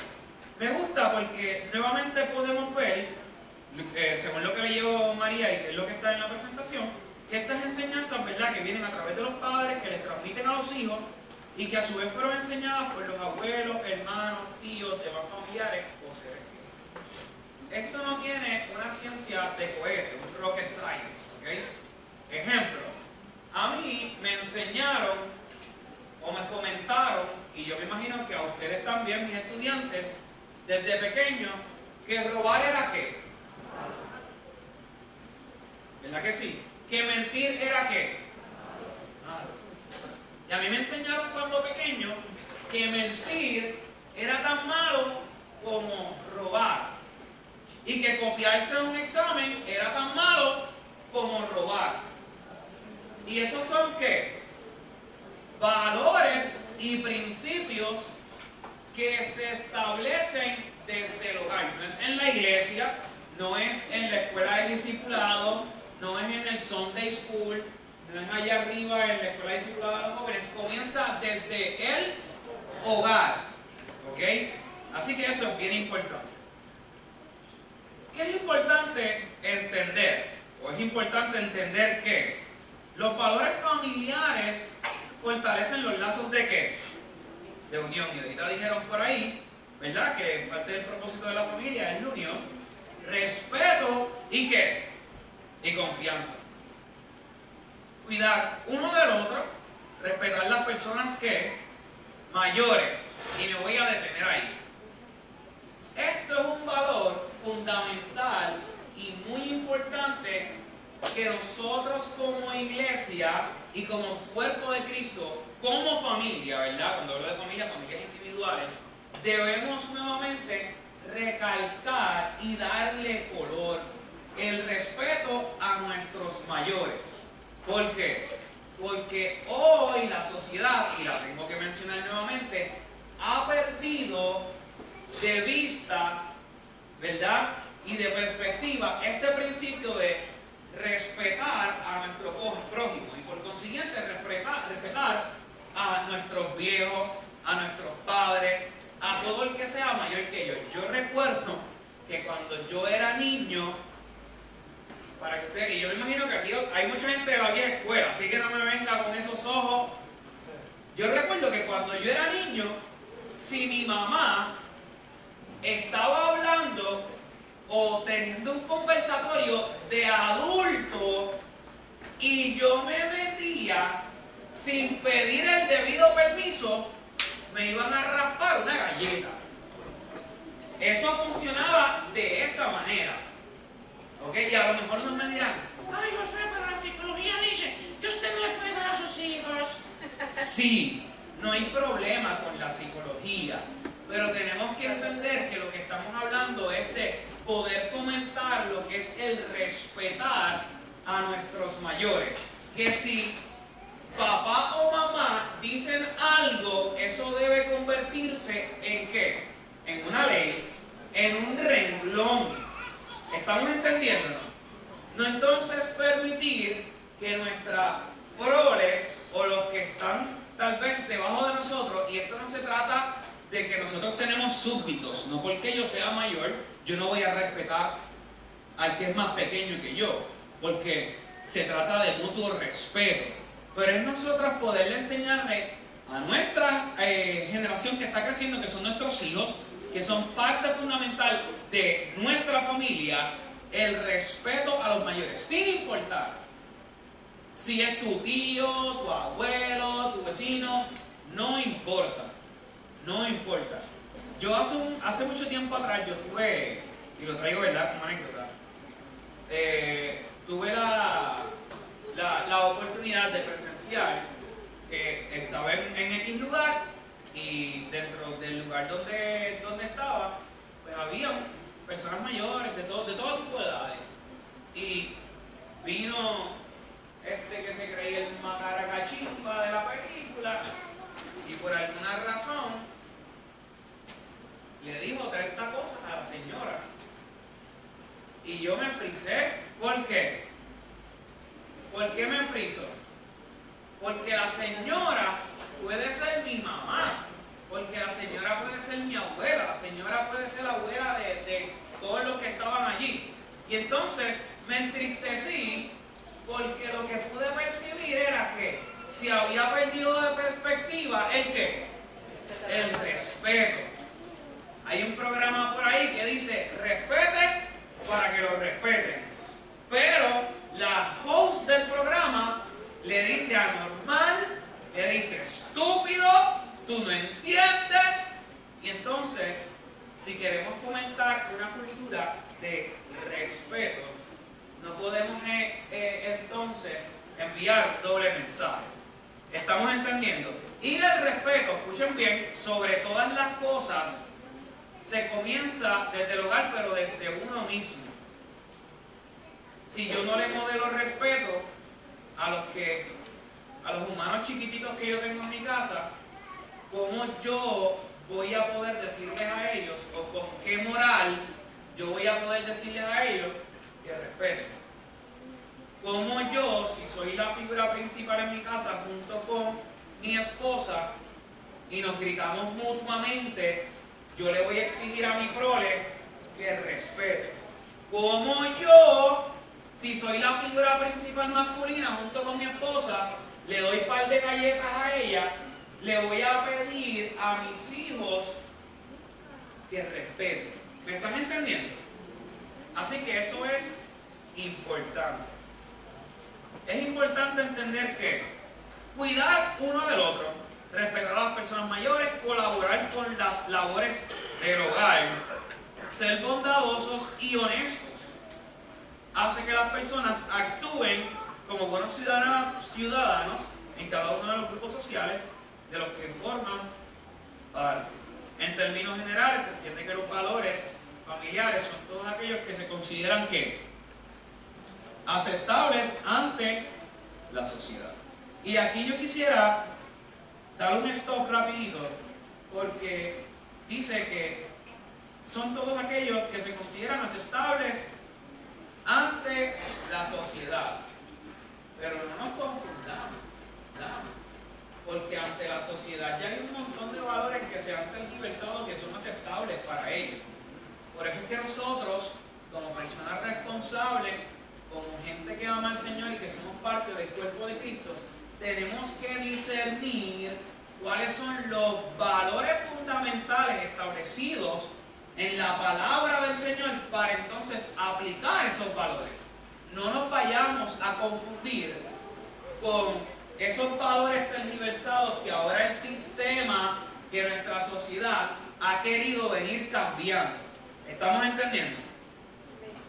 me gusta porque nuevamente podemos ver, según lo que leyó María y que es lo que está en la presentación, que estas enseñanzas, ¿verdad?, que vienen a través de los padres, que les transmiten a los hijos y que a su vez fueron enseñadas por los abuelos, hermanos, tíos, demás familiares o seres queridos. Esto no tiene una ciencia de cohete, un rocket science, ¿ok? Ejemplo, a mí me enseñaron o me fomentaron, y yo me imagino que a ustedes también, mis estudiantes, desde pequeños, que robar era ¿qué? ¿Verdad que sí? Que mentir era ¿qué? Malo. Y a mí me enseñaron cuando pequeño que mentir era tan malo como robar. Y que copiarse en un examen era tan malo como robar. ¿Y esos son qué? Valores y principios que se establecen desde el hogar. No es en la iglesia, no es en la escuela de discipulado, no es en el Sunday School, no es allá arriba en la escuela de discipulado de los jóvenes. Comienza desde el hogar. ¿Ok? Así que eso es bien importante. ¿Qué es importante entender? O es importante entender que los valores familiares fortalecen los lazos de ¿qué? De unión. Y ahorita dijeron por ahí, ¿verdad?, que parte del propósito de la familia es la unión, respeto y ¿qué? Y confianza. Cuidar uno del otro, respetar las personas que mayores. Y me voy a detener ahí. Esto es un valor fundamental y muy importante que nosotros como iglesia y como cuerpo de Cristo, como familia, ¿verdad? Cuando hablo de familia, familias individuales, debemos nuevamente recalcar y darle color, el respeto a nuestros mayores. ¿Por qué? Porque hoy la sociedad, y la tengo que mencionar nuevamente, ha perdido de vista, ¿verdad?, y de perspectiva este principio de respetar a nuestro prójimo y por consiguiente respetar a nuestros viejos, a nuestros padres, a todo el que sea mayor que yo. Yo recuerdo que cuando yo era niño, para que ustedes, y yo me imagino que aquí hay mucha gente de la vieja escuela, así que no me venga con esos ojos. Yo recuerdo que cuando yo era niño, si mi mamá estaba hablando o teniendo un conversatorio de adulto y yo me metía sin pedir el debido permiso, me iban a raspar una galleta. Eso funcionaba de esa manera. ¿Ok? Y a lo mejor unos me dirán, ay José, pero la psicología dice que usted no le puede dar a sus hijos. Sí, no hay problema con la psicología, pero tenemos que entender que lo que estamos hablando es de poder fomentar lo que es el respetar a nuestros mayores. Que si papá o mamá dicen algo, eso debe convertirse ¿en qué? En una ley, en un renglón. ¿Estamos entendiendo? No entonces permitir que nuestra prole o los que están tal vez debajo de nosotros, y esto no se trata de que nosotros tenemos súbditos, no porque yo sea mayor, yo no voy a respetar al que es más pequeño que yo, porque se trata de mutuo respeto. Pero es nosotros poderle enseñarle a nuestra generación que está creciendo, que son nuestros hijos, que son parte fundamental de nuestra familia, el respeto a los mayores, sin importar si es tu tío, tu abuelo, tu vecino, no importa, no importa. Yo hace mucho tiempo atrás, yo tuve, y lo traigo, ¿verdad?, como anécdota, tuve la oportunidad de presenciar que estaba en X lugar, y dentro del lugar donde estaba, pues había personas mayores de todo tipo de edades. Y vino que se creía el macaracachimba de la película, y por alguna razón le dijo 30 cosas a la señora. Y yo me frisé. ¿Por qué? ¿Por qué me friso? Porque la señora puede ser mi mamá, porque la señora puede ser mi abuela, la señora puede ser la abuela de todos los que estaban allí. Y entonces me entristecí porque lo que pude percibir era que si había perdido de perspectiva, ¿el qué? El respeto. Hay un programa por ahí que dice, respete para que lo respeten. Pero la host del programa le dice anormal, le dice estúpido, tú no entiendes. Y entonces, si queremos fomentar una cultura de respeto, no podemos entonces enviar doble mensaje. ¿Estamos entendiendo? Y el respeto, escuchen bien, sobre todas las cosas, se comienza desde el hogar, pero desde uno mismo. Si yo no le modelo respeto a los humanos chiquititos que yo tengo en mi casa, ¿cómo yo voy a poder decirles a ellos, o con qué moral yo voy a poder decirles a ellos que respeten? ¿Cómo yo, si soy la figura principal en mi casa junto con mi esposa y nos gritamos mutuamente, yo le voy a exigir a mi prole que respete? ¿Cómo yo, si soy la figura principal masculina junto con mi esposa, le doy un par de galletas a ella, le voy a pedir a mis hijos que respeten? ¿Me están entendiendo? Así que eso es importante. Es importante entender que cuidar uno del otro, respetar a las personas mayores, colaborar con las labores del hogar, ser bondadosos y honestos, hace que las personas actúen como buenos ciudadanos en cada uno de los grupos sociales de los que forman parte. En términos generales, se entiende que los valores familiares son todos aquellos que se consideran que aceptables ante la sociedad. Y aquí yo quisiera dar un stop rapidito, porque dice que son todos aquellos que se consideran aceptables ante la sociedad. Pero no nos confundamos, porque ante la sociedad ya hay un montón de valores que se han tergiversado que son aceptables para ellos. Por eso es que nosotros, como personas responsables, como gente que ama al Señor y que somos parte del cuerpo de Cristo, tenemos que discernir cuáles son los valores fundamentales establecidos en la palabra del Señor para entonces aplicar esos valores. No nos vayamos a confundir con esos valores tergiversados que ahora el sistema, que nuestra sociedad ha querido venir cambiando. ¿Estamos entendiendo?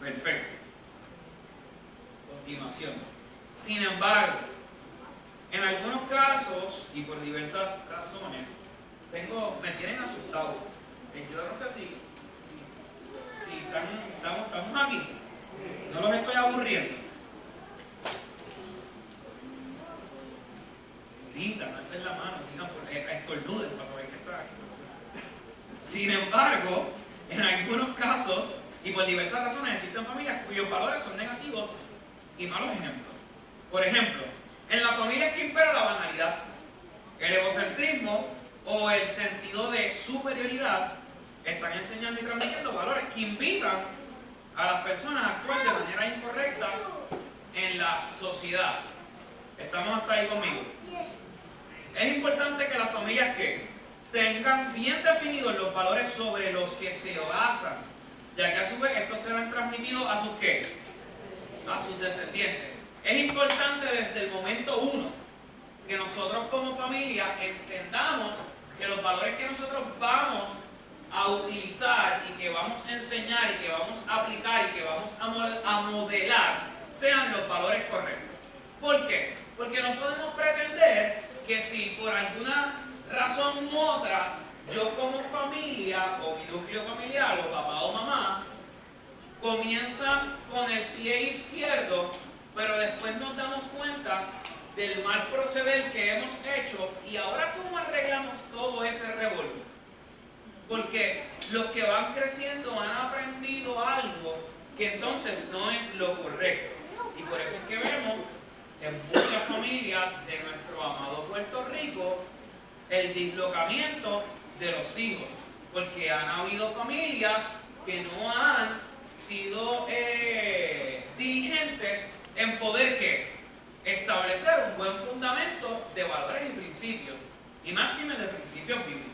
Perfecto. Continuación. Sin embargo, en algunos casos, y por diversas razones, me tienen asustado. Yo no sé si estamos aquí. No los Y por diversas razones existen familias cuyos valores son negativos y malos ejemplos. Por ejemplo, en las familias que impera la banalidad, el egocentrismo o el sentido de superioridad, están enseñando y transmitiendo valores que invitan a las personas a actuar de manera incorrecta en la sociedad. ¿Estamos hasta ahí conmigo? Es importante que las familias que tengan bien definidos los valores sobre los que se basan, ya que a su vez estos serán transmitidos a sus ¿qué? A sus descendientes. Es importante desde el momento uno que nosotros como familia entendamos que los valores que nosotros vamos a utilizar y que vamos a enseñar y que vamos a aplicar y que vamos a modelar sean los valores correctos. ¿Por qué? Porque no podemos pretender que si por alguna razón u otra yo como familia o mi núcleo familiar o papá o mamá comienzan con el pie izquierdo, pero después nos damos cuenta del mal proceder que hemos hecho y ahora cómo arreglamos todo ese revolú. Porque los que van creciendo han aprendido algo que entonces no es lo correcto. Y por eso es que vemos en muchas familias de nuestro amado Puerto Rico el dislocamiento de los hijos. Porque han habido familias que no han sido diligentes en poder ¿qué? Establecer un buen fundamento de valores y principios, y máxime de principios bíblicos.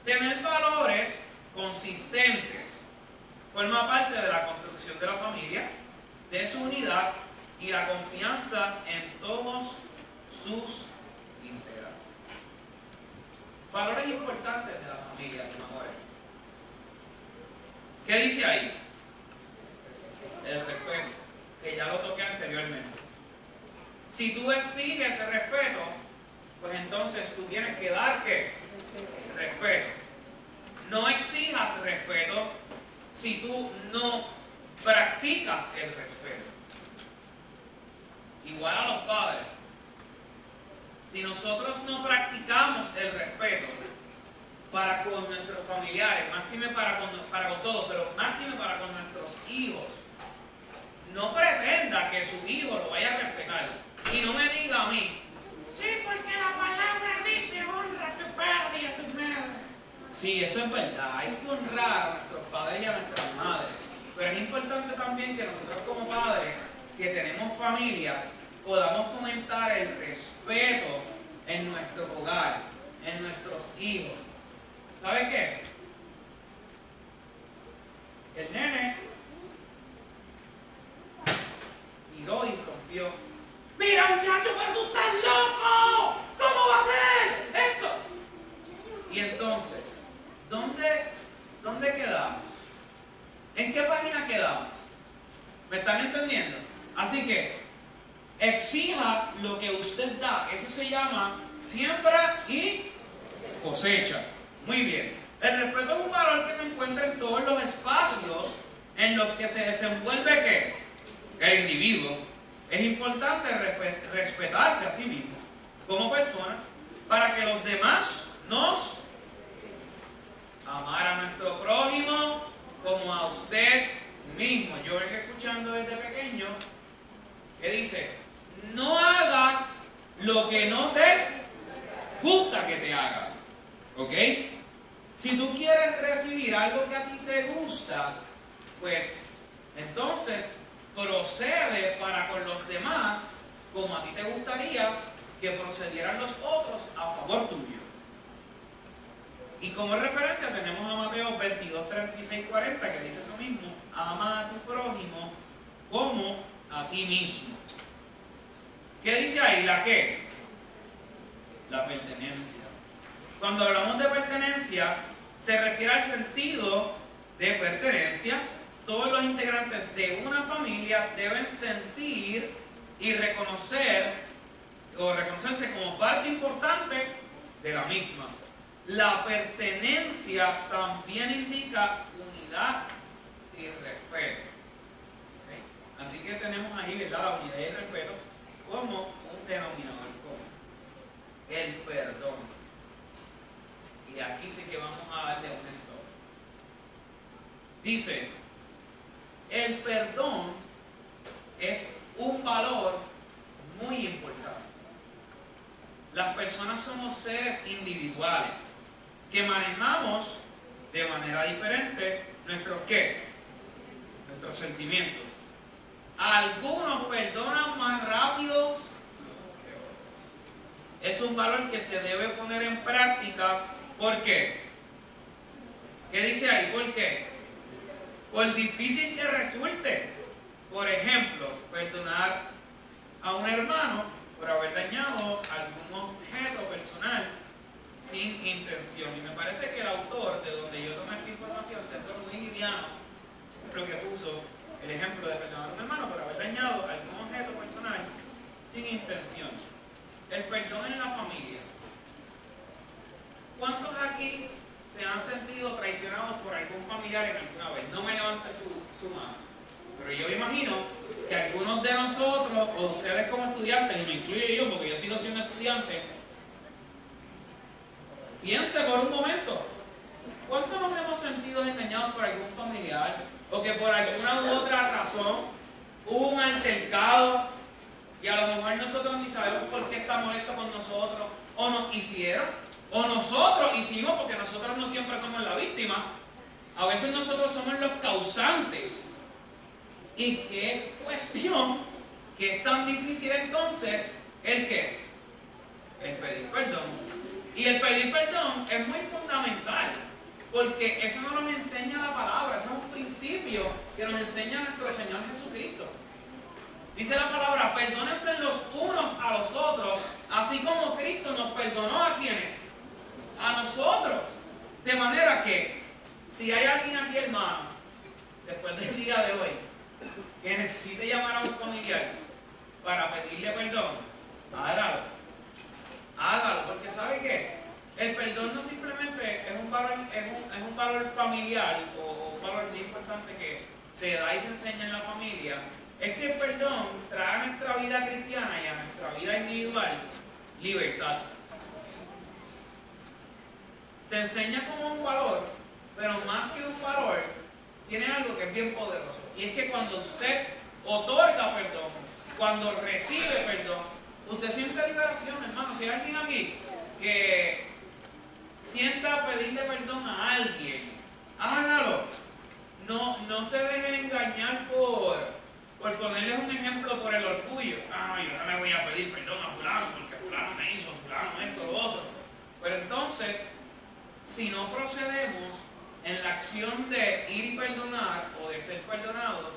Tener valores consistentes forma parte de la construcción de la familia, de su unidad y la confianza en todos sus integrantes. Valores importantes de la familia, mis amores. ¿Qué dice ahí? El respeto, que ya lo toqué anteriormente. Si tú exiges ese respeto, pues entonces tú tienes que dar ¿qué? Respeto. No exijas respeto si tú no practicas el respeto. Igual a los padres. Si nosotros no practicamos el respeto para con nuestros familiares, máxime para con todos, pero máxime para con nuestros hijos, no pretenda que su hijo lo vaya a respetar. Y no me diga a mí, sí, porque la palabra dice honra a tu padre y a tu madre. Sí, eso es verdad, hay que honrar a nuestros padres y a nuestras madres. Pero es importante también que nosotros como padres, que tenemos familia, podamos fomentar el respeto en nuestros hogares, en nuestros hijos. ¿Sabe qué? El nene tiró y rompió. ¡Mira, muchacho, pero tú estás loco! ¿Cómo va a ser esto? Y entonces, ¿dónde quedamos? ¿En qué página quedamos? ¿Me están entendiendo? Así que exija lo que usted da. Eso se llama siembra y cosecha. Muy bien. El respeto es un valor que se encuentra en todos los espacios en los que se desenvuelve ¿qué? El individuo. Es importante respetarse a sí mismo como persona para que los demás nos amar a nuestro prójimo como a usted mismo. Yo vengo escuchando desde pequeño que dice, no hagas lo que no te gusta que te hagan. ¿Ok? Si tú quieres recibir algo que a ti te gusta, pues entonces procede para con los demás como a ti te gustaría que procedieran los otros a favor tuyo. Y como referencia tenemos a Mateo 22, 36, 40 que dice eso mismo, ama a tu prójimo como a ti mismo. ¿Qué dice ahí? ¿La qué? La pertenencia. Cuando hablamos de pertenencia, se refiere al sentido de pertenencia. Todos los integrantes de una familia deben sentir y reconocerse como parte importante de la misma. La pertenencia también indica unidad y respeto. ¿Okay? Así que tenemos ahí, ¿verdad?, la unidad y el respeto como un denominador común. El perdón. Y aquí sí que vamos a darle un stop. Dice, el perdón es un valor muy importante. Las personas somos seres individuales que manejamos de manera diferente nuestros ¿qué? Nuestros sentimientos. Algunos perdonan más rápidos que otros. Es un valor que se debe poner en práctica. ¿Por qué? ¿Qué dice ahí? ¿Por qué? Por difícil que resulte. Por ejemplo, perdonar a un hermano por haber dañado algún objeto personal sin intención. Y me parece que el autor, de donde yo tomé esta información, se fue muy liviano, creo que puso el ejemplo de perdonar a un hermano por haber dañado algún objeto personal sin intención. El perdón en la familia. ¿Cuántos aquí se han sentido traicionados por algún familiar en alguna vez? No me levante su mano. Pero yo me imagino que algunos de nosotros, o ustedes como estudiantes, y me incluyo yo porque yo sigo siendo estudiante, piense por un momento, ¿cuántos nos hemos sentido engañados por algún familiar? O que por alguna u otra razón hubo un altercado y a lo mejor nosotros ni sabemos por qué está molesto con nosotros, o nos hicieron, o nosotros hicimos, porque nosotros no siempre somos la víctima, a veces nosotros somos los causantes. Y qué cuestión que es tan difícil entonces el ¿qué? El pedir perdón. Y el pedir perdón es muy fundamental, porque eso no nos enseña la palabra, eso es un principio que nos enseña nuestro Señor Jesucristo. Dice la palabra, perdónense los unos a los otros, así como Cristo nos perdonó a quienes, a nosotros. De manera que, si hay alguien aquí, hermano, después del día de hoy, que necesite llamar a un familiar para pedirle perdón, hágalo. Hágalo, porque ¿sabe qué? El perdón no simplemente es un valor familiar o un valor muy importante que se da y se enseña en la familia. Es que el perdón trae a nuestra vida cristiana y a nuestra vida individual libertad. Se enseña como un valor, pero más que un valor, tiene algo que es bien poderoso. Y es que cuando usted otorga perdón, cuando recibe perdón, usted siente liberación, hermano. Si hay alguien aquí que sienta pedirle perdón a alguien, hágalo. No se deje engañar por ponerles un ejemplo por el orgullo. Yo no le voy a pedir perdón a fulano porque fulano me hizo, fulano esto, lo otro. Pero entonces, si no procedemos en la acción de ir y perdonar o de ser perdonado,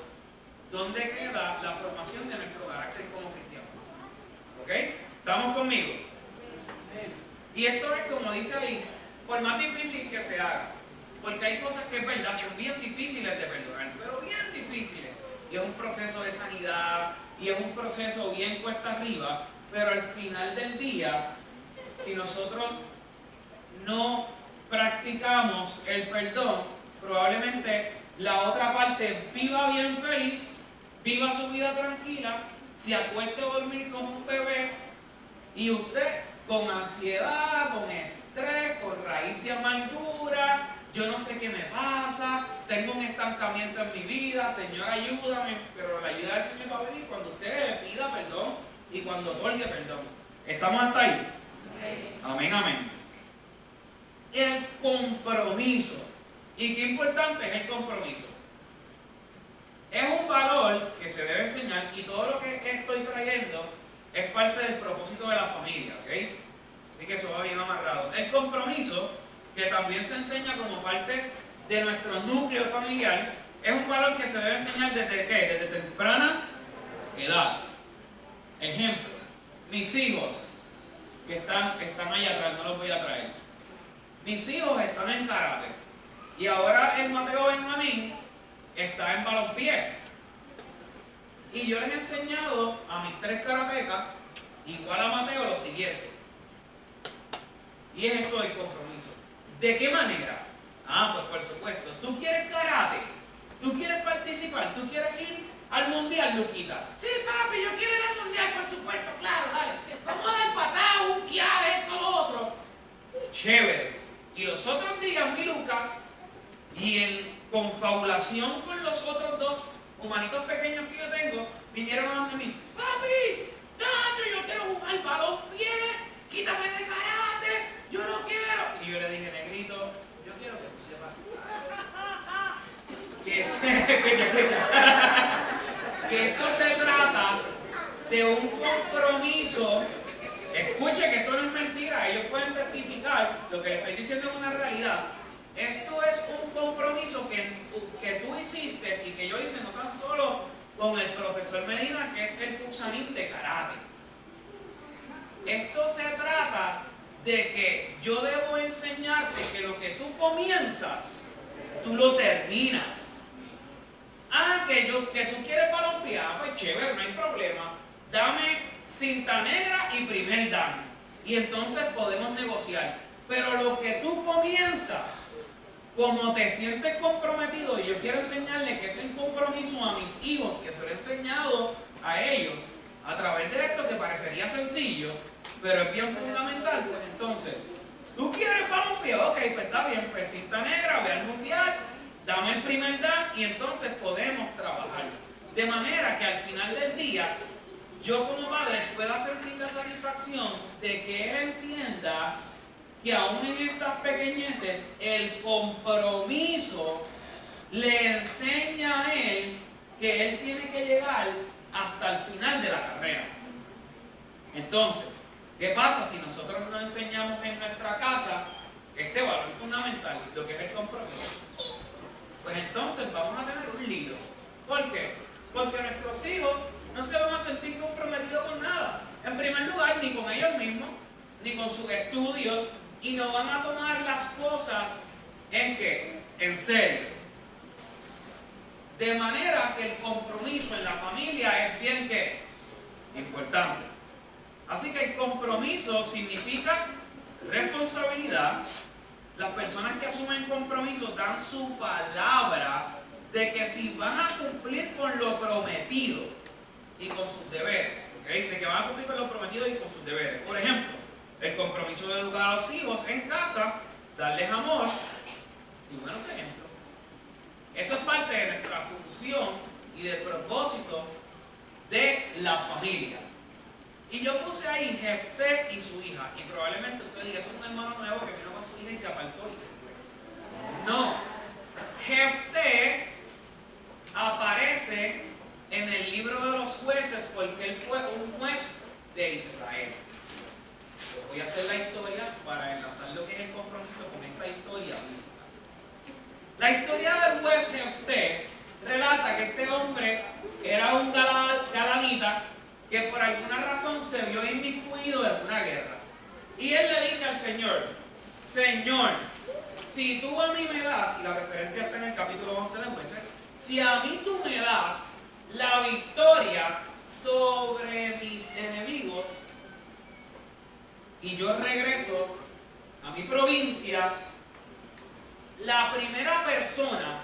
¿dónde queda la formación de nuestro carácter como cristiano? ¿Ok? ¿Estamos conmigo? Y esto es como dice ahí, por más difícil que se haga, porque hay cosas que es verdad, son bien difíciles de perdonar, pero bien difíciles. Y es un proceso de sanidad, y es un proceso bien cuesta arriba, pero al final del día, si nosotros no practicamos el perdón, probablemente la otra parte viva bien feliz, viva su vida tranquila, se acueste a dormir como un bebé, y usted con ansiedad, con estrés, con raíz de amargura, yo no sé qué me pasa, tengo un estancamiento en mi vida, Señor ayúdame, pero la ayuda del Señor va a venir cuando usted le pida perdón y cuando otorgue perdón. ¿Estamos hasta ahí? Amén, amén. El compromiso. ¿Y qué importante es el compromiso? Es un valor que se debe enseñar, y todo lo que estoy trayendo es parte del propósito de la familia, ¿ok? Así que eso va bien amarrado. El compromiso, que también se enseña como parte de nuestro núcleo familiar, es un valor que se debe enseñar desde ¿qué? Desde temprana edad. Ejemplo, mis hijos, que están allá atrás, no los voy a traer. Mis hijos están en karate. Y ahora el Mateo Benjamín está en balompié. Y yo les he enseñado a mis 3 karatecas, igual a Mateo, lo siguiente. Y es esto el compromiso. ¿De qué manera? Pues por supuesto, tú quieres karate, tú quieres participar, tú quieres ir al mundial, Luquita. Sí, papi, yo quiero ir al mundial, por supuesto, claro, dale. Vamos a dar patadas, un kiare, esto, lo otro. Chévere. Y los otros días, mi Lucas, y el confabulación con los otros dos humanitos pequeños que yo tengo, vinieron a donde mí: papi, Nacho, yo quiero jugar balompié, quítame de karate, yo no quiero. Y yo le dije: negrito, yo quiero que tú sepas que esto se trata de un compromiso. Escuche que esto no es mentira, ellos pueden testificar, lo que les estoy diciendo es una realidad. Esto es un compromiso que tú hiciste y que yo hice no tan solo con el profesor Medina, que es el Pusanín de karate. Esto se trata de que yo debo enseñarte que lo que tú comienzas, tú lo terminas. Que tú quieres balompiar, pues chévere, no hay problema. Dame cinta negra y primer dan. Y entonces podemos negociar. Pero lo que tú comienzas, como te sientes comprometido, y yo quiero enseñarle que es el compromiso a mis hijos, que se lo he enseñado a ellos, a través de esto que parecería sencillo, pero es bien fundamental. Pues entonces, tú quieres balompiar, ok, pues está bien, pues cinta negra, ve al mundial, dame el primer dan y entonces podemos trabajar. De manera que al final del día, yo como padre pueda sentir la satisfacción de que él entienda que aún en estas pequeñeces, el compromiso le enseña a él que él tiene que llegar hasta el final de la carrera. Entonces, ¿qué pasa si nosotros no enseñamos en nuestra casa este valor fundamental, lo que es el compromiso? Pues entonces vamos a tener un lío. ¿Por qué? Porque nuestros hijos no se van a sentir comprometidos con nada. En primer lugar, ni con ellos mismos, ni con sus estudios, y no van a tomar las cosas en qué, en serio. De manera que el compromiso en la familia es bien que importante. Así que el compromiso significa responsabilidad. Las personas que asumen compromiso dan su palabra de que si van a cumplir con lo prometido y con sus deberes, ¿okay? De que van a cumplir con lo prometido y con sus deberes. Por ejemplo, el compromiso de educar a los hijos en casa, darles amor y buenos ejemplos. Eso es parte de nuestra función y del propósito de la familia. Y yo puse ahí Jefté y su hija, y probablemente usted diga: es un hermano nuevo que vino con su hija y se apartó y se fue. No, Jefté aparece en el libro de los jueces porque él fue un juez de Israel. Yo voy a hacer la historia para enlazar lo que es el compromiso con esta historia. La historia del juez Jefté relata que este hombre era un galadita que por alguna razón se vio inmiscuido en una guerra. Y él le dice al Señor: Señor, si tú a mí me das, y la referencia está en el capítulo 11 de Jueces, si a mí tú me das la victoria sobre mis enemigos y yo regreso a mi provincia, la primera persona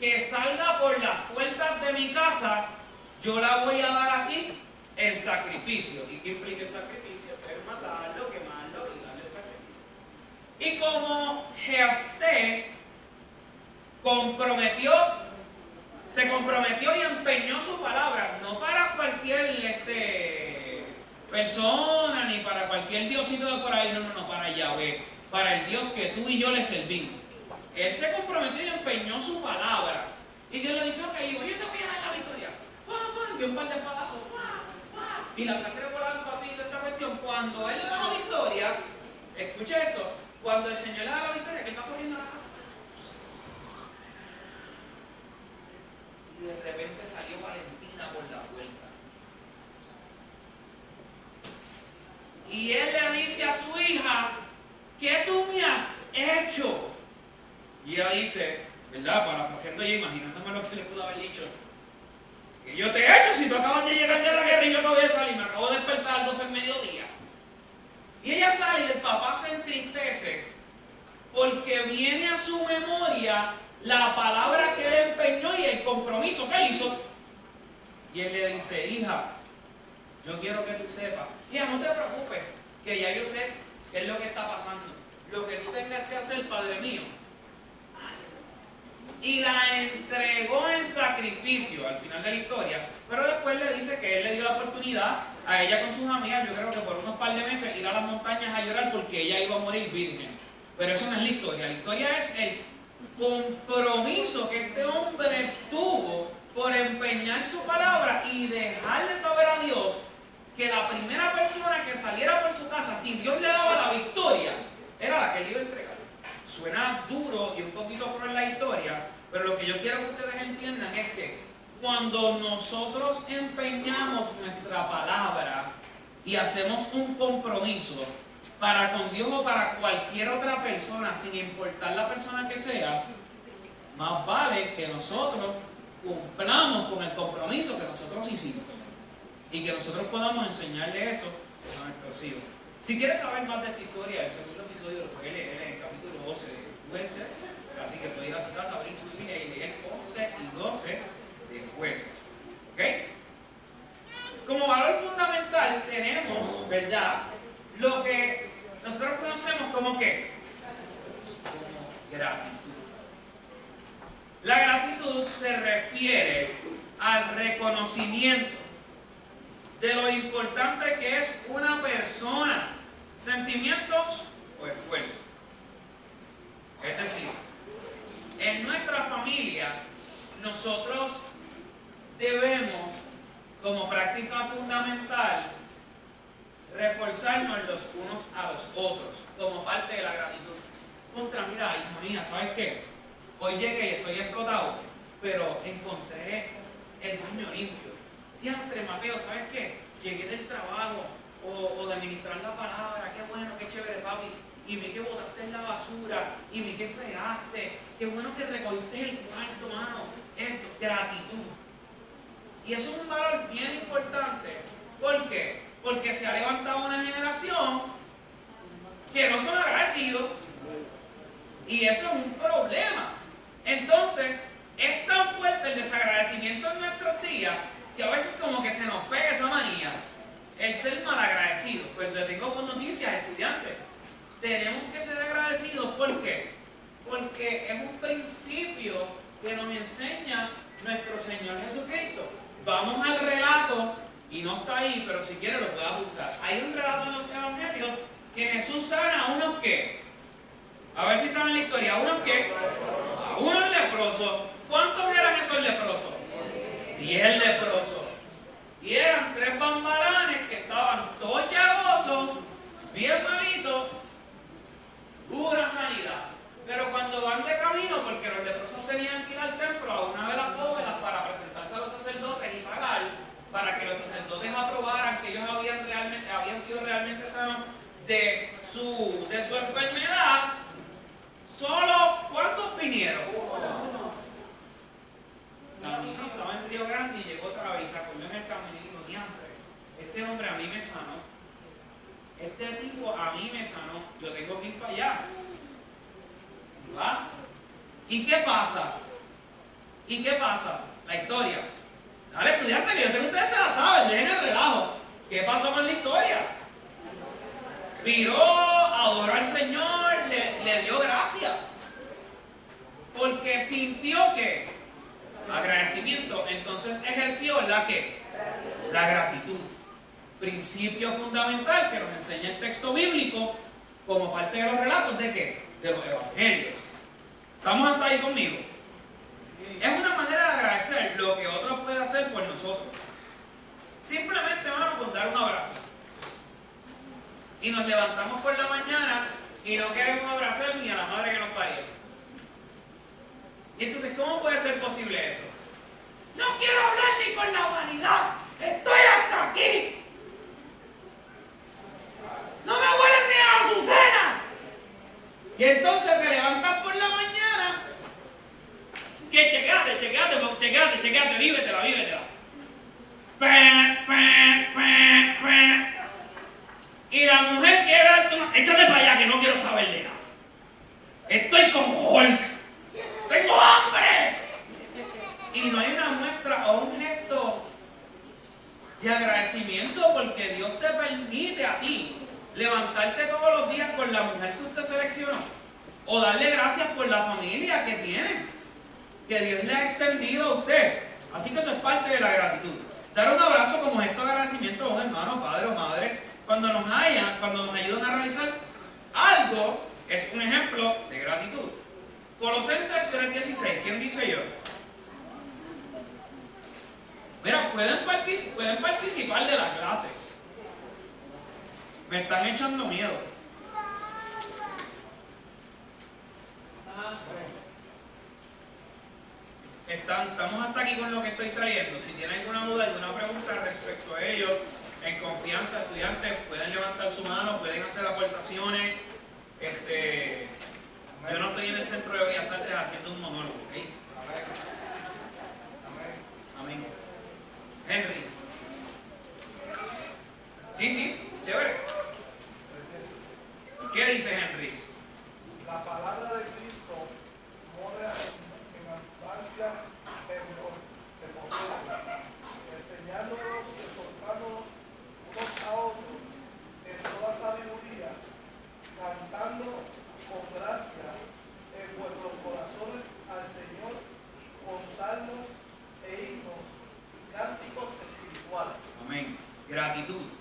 que salga por las puertas de mi casa, yo la voy a dar a ti en sacrificio. ¿Y qué implica el sacrificio? Es matarlo, quemarlo y darle el sacrificio. Y como Jefté se comprometió y empeñó su palabra, no para cualquier persona ni para cualquier diosito de por ahí, no, para Yahvé, para el Dios que tú y yo le servimos. Él se comprometió y empeñó su palabra. Y Dios le dice: ok, yo te voy a dar la victoria. Dio un par de espadazos. Y la sangre volando así de esta cuestión. Cuando él le da la victoria, escuche esto, cuando el Señor le da la victoria, que él va corriendo a la casa. Y de repente salió Valentina por la puerta. Y él le dice a su hija: ¿qué tú me has hecho? Y ella dice, ¿verdad? Parafraseando yo, imaginándome lo que le pudo haber dicho: ¿qué yo te he hecho si tú acabas de llegar de la guerra y yo acabo de salir? Me acabo de despertar a las 12 del mediodía. Y ella sale y el papá se entristece porque viene a su memoria la palabra que él empeñó y el compromiso que él hizo. Y él le dice: hija, yo quiero que tú sepas, hija, no te preocupes, que ya yo sé qué es lo que está pasando. Lo que tú tengas que hacer, padre mío, y la entregó en sacrificio al final de la historia, pero después le dice que él le dio la oportunidad a ella con sus amigas, yo creo que por unos par de meses, ir a las montañas a llorar porque ella iba a morir virgen. Pero eso no es la historia es el compromiso que este hombre tuvo por empeñar su palabra y dejarle saber a Dios que la primera persona que saliera por su casa, si Dios le daba la victoria, era la que él iba a entregar. Suena duro y un poquito cruel la historia, pero lo que yo quiero que ustedes entiendan es que cuando nosotros empeñamos nuestra palabra y hacemos un compromiso para con Dios o para cualquier otra persona, sin importar la persona que sea, más vale que nosotros cumplamos con el compromiso que nosotros hicimos y que nosotros podamos enseñarle eso a nuestros hijos. Si quieres saber más de esta historia, el segundo episodio lo puedes leer en el capítulo 12 de Jueces, así que puedes ir a su casa, abrir su Biblia y leer 11 y 12 de Jueces. ¿Ok? Como valor fundamental tenemos, ¿verdad?, lo que nosotros conocemos como ¿qué? Como gratitud. La gratitud se refiere al reconocimiento de lo importante que es una persona, sentimientos o esfuerzo. Es decir, en nuestra familia nosotros debemos, como práctica fundamental, reforzarnos los unos a los otros, como parte de la gratitud. Contra, mira, hija mía, ¿sabes qué? Hoy llegué y estoy explotado, pero encontré el baño limpio. Diantre, Mateo, ¿sabes qué? Llegué del trabajo o de administrar la palabra, qué bueno, qué chévere, papi. Y vi que botaste en la basura, y vi que fregaste, qué bueno que recogiste el cuarto, mano. Esto, gratitud. Y eso es un valor bien importante. ¿Por qué? Porque se ha levantado una generación que no son agradecidos. Y eso es un problema. Entonces, es tan fuerte el desagradecimiento en nuestros días que a veces como que se nos pega esa manía, el ser malagradecido. Pues les tengo buenas noticias, estudiantes. Tenemos que ser agradecidos. ¿Por qué? Porque es un principio que nos enseña nuestro Señor Jesucristo. Vamos al relato, y no está ahí, pero si quiere lo puede apuntar. Hay un relato en los evangelios que Jesús sana a unos que, a ver si saben la historia, a unos que, a unos leprosos. ¿Cuántos eran esos leprosos? 10 leprosos. Y eran 3 bambalanes que estaban todos chagosos, bien malitos. Hubo una sanidad. Pero cuando van de camino, porque los leprosos tenían que ir al templo a una de las bóvedas para presentarse a los sacerdotes y pagar, para que los sacerdotes aprobaran que ellos habían sido realmente sanos de su enfermedad, solo ¿cuántos vinieron? Camino, estaba en Río Grande y llegó otra vez y se acordó en el camino y dijo, diantre, este hombre a mí me sanó, este tipo a mí me sanó, yo tengo que ir para allá. ¿Va? ¿Y qué pasa? ¿Y qué pasa? La historia. Dale, estudiante, que yo sé que ustedes se la saben, dejen el relajo. ¿Qué pasó con la historia? Viró, adoró al Señor, le dio gracias. Porque sintió que agradecimiento, entonces ejerció la gratitud. Principio fundamental que nos enseña el texto bíblico como parte de los relatos de ¿qué? De los evangelios. ¿Estamos hasta ahí conmigo? Es una manera de agradecer lo que otro puede hacer por nosotros. Simplemente vamos a dar un abrazo. Y nos levantamos por la mañana y no queremos abrazar ni a la madre que nos parió. Y entonces, ¿cómo puede ser posible eso? No quiero hablar ni con la humanidad. Estoy hasta aquí. No me huelen ni a Azucena. Y entonces te levantas por la mañana. Que chequeate, vívetela. Y la mujer quiere darte una... Échate para allá que no quiero saber de nada. Estoy con Hulk. ¡Tengo hambre! Y no hay una muestra o un gesto de agradecimiento porque Dios te permite a ti levantarte todos los días con la mujer que usted seleccionó o darle gracias por la familia que tiene. que Dios le ha extendido a usted. Así que eso es parte de la gratitud. Dar un abrazo como gesto de agradecimiento a un hermano, padre o madre, cuando nos ayudan a realizar algo, es un ejemplo de gratitud. Colosenses 3:16, ¿quién dice yo? Mira, pueden participar de la clase. Me están echando miedo. Estamos hasta aquí con lo que estoy trayendo. Si tienen alguna duda, alguna pregunta respecto a ello, en confianza, estudiantes pueden levantar su mano, pueden hacer aportaciones. Yo no estoy en el Centro de Bellas Artes haciendo un monólogo, ¿ok? Amén. Henry. Sí, chévere. ¿Qué dice Henry? La palabra de Cristo mora en abundancia de poder, enseñándonos y exhortándonos unos a otros en toda sabiduría, cantando con gracia en vuestros corazones al Señor con salmos e himnos y cánticos espirituales. Amén. Gratitud.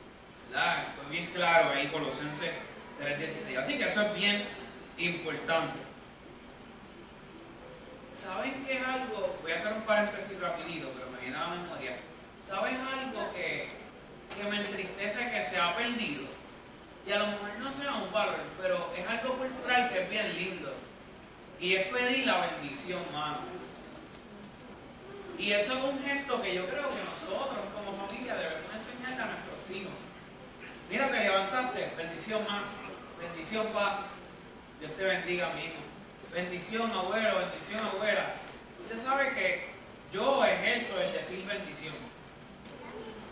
Fue bien claro ahí Colosenses 3:16. Así que eso es bien importante. ¿Saben qué es algo? Voy a hacer un paréntesis rapidito, pero me viene a la memoria. ¿Saben algo que me entristece que se ha perdido? Y a lo mejor no sea un valor, pero es algo cultural que es bien lindo. Y es pedir la bendición, mano. Y eso es un gesto que yo creo que nosotros como familia debemos enseñarle a nuestros hijos. Mira, te levantaste, bendición, mano. Bendición, pa. Dios te bendiga, mi hijo. Bendición, abuelo, bendición, abuela. Usted sabe que yo ejerzo el decir bendición,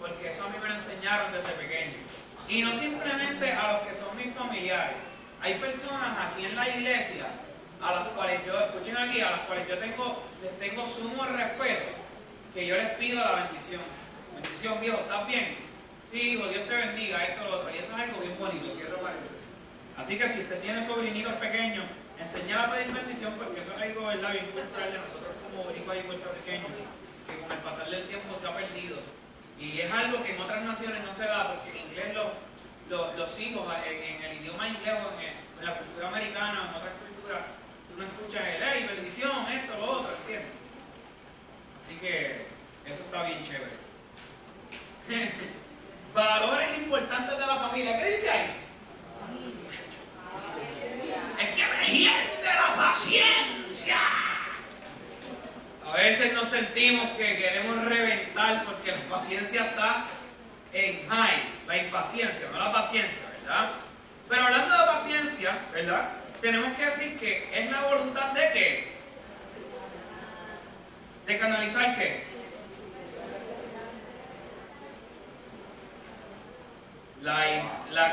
porque eso a mí me lo enseñaron desde pequeño. Y no simplemente a los que son mis familiares. Hay personas aquí en la iglesia a las cuales yo, escuchen aquí, a las cuales yo les tengo sumo respeto, que yo les pido la bendición. Bendición, viejo, ¿estás bien? Sí, hijo, Dios te bendiga, esto, lo otro. Y eso es algo bien bonito, cierro paréntesis. Así que si usted tiene sobrinitos pequeños, enseñar a pedir bendición, porque eso es algo, ¿verdad?, bien cultural de nosotros como boricuas y puertorriqueños, que con el pasar del tiempo se ha perdido. Y es algo que en otras naciones no se da, porque en inglés los hijos, en el idioma inglés o en la cultura americana o en otras culturas, tú no escuchas el hey, bendición, esto, lo otro, ¿entiendes? Así que eso está bien chévere. Valores importantes de la familia. ¿Qué dice ahí? Es que me hiende la paciencia. A veces nos sentimos que queremos reventar porque la paciencia está en high, la impaciencia, no la paciencia, ¿verdad? Pero hablando de paciencia, ¿verdad? Tenemos que decir que es la voluntad de ¿qué? De canalizar ¿qué?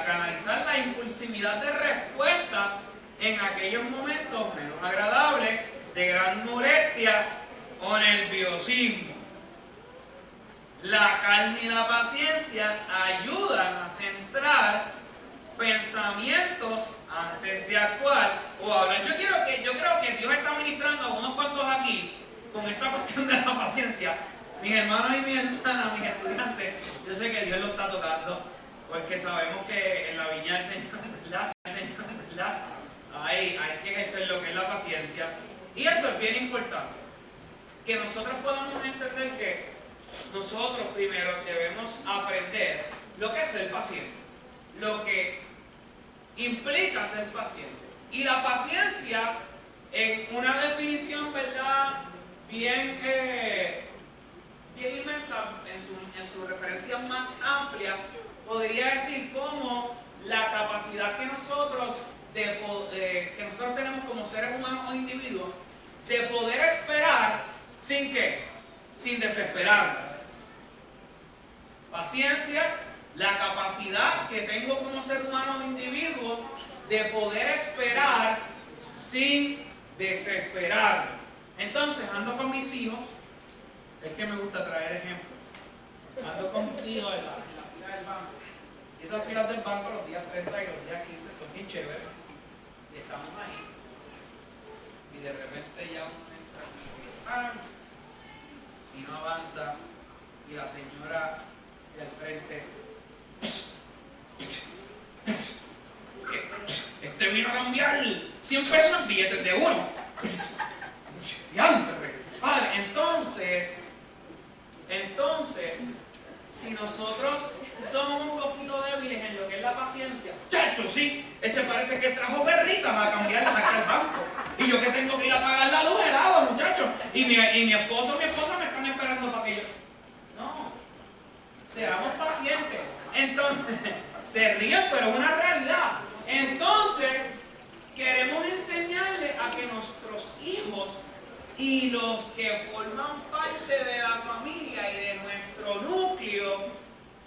Canalizar la impulsividad de respuesta en aquellos momentos menos agradables, de gran molestia o nerviosismo. La calma y la paciencia ayudan a centrar pensamientos antes de actuar o hablar. Yo creo que Dios está ministrando a unos cuantos aquí con esta cuestión de la paciencia. Mis hermanos y mis hermanas, mis estudiantes, yo sé que Dios lo está tocando, porque sabemos que en la viña del Señor, ¿verdad? Hay que ejercer lo que es la paciencia. Y esto es bien importante, que nosotros podamos entender que nosotros primero debemos aprender lo que es ser paciente, lo que implica ser paciente. Y la paciencia, en una definición, ¿verdad?, bien inmensa, en su referencia más amplia, podría decir como la capacidad que nosotros tenemos como seres humanos o individuos de poder esperar sin ¿qué? Sin desesperarnos. Paciencia, la capacidad que tengo como ser humano o individuo de poder esperar sin desesperarme. Entonces, ando con mis hijos, es que me gusta traer ejemplos. Ando con mis hijos en la fila del banco. Y esas filas del banco los días 30 y los días 15 son bien chéveres. Y estamos ahí. Y de repente ya uno entra Y no avanza. Y la señora de al frente. Este vino a cambiar 100 pesos en billetes de uno. Diantre, padre. Entonces, si nosotros somos un poquito débiles en lo que es la paciencia, chacho, sí, ese parece que trajo perritas a cambiarlas acá al banco. Y yo que tengo que ir a pagar la luz helada, muchachos. Y mi esposo o mi esposa me están esperando para que yo. No, seamos pacientes. Entonces, se ríen, pero es una realidad. Entonces, queremos enseñarle a que nuestros hijos y los que forman parte de la familia y de nuestro núcleo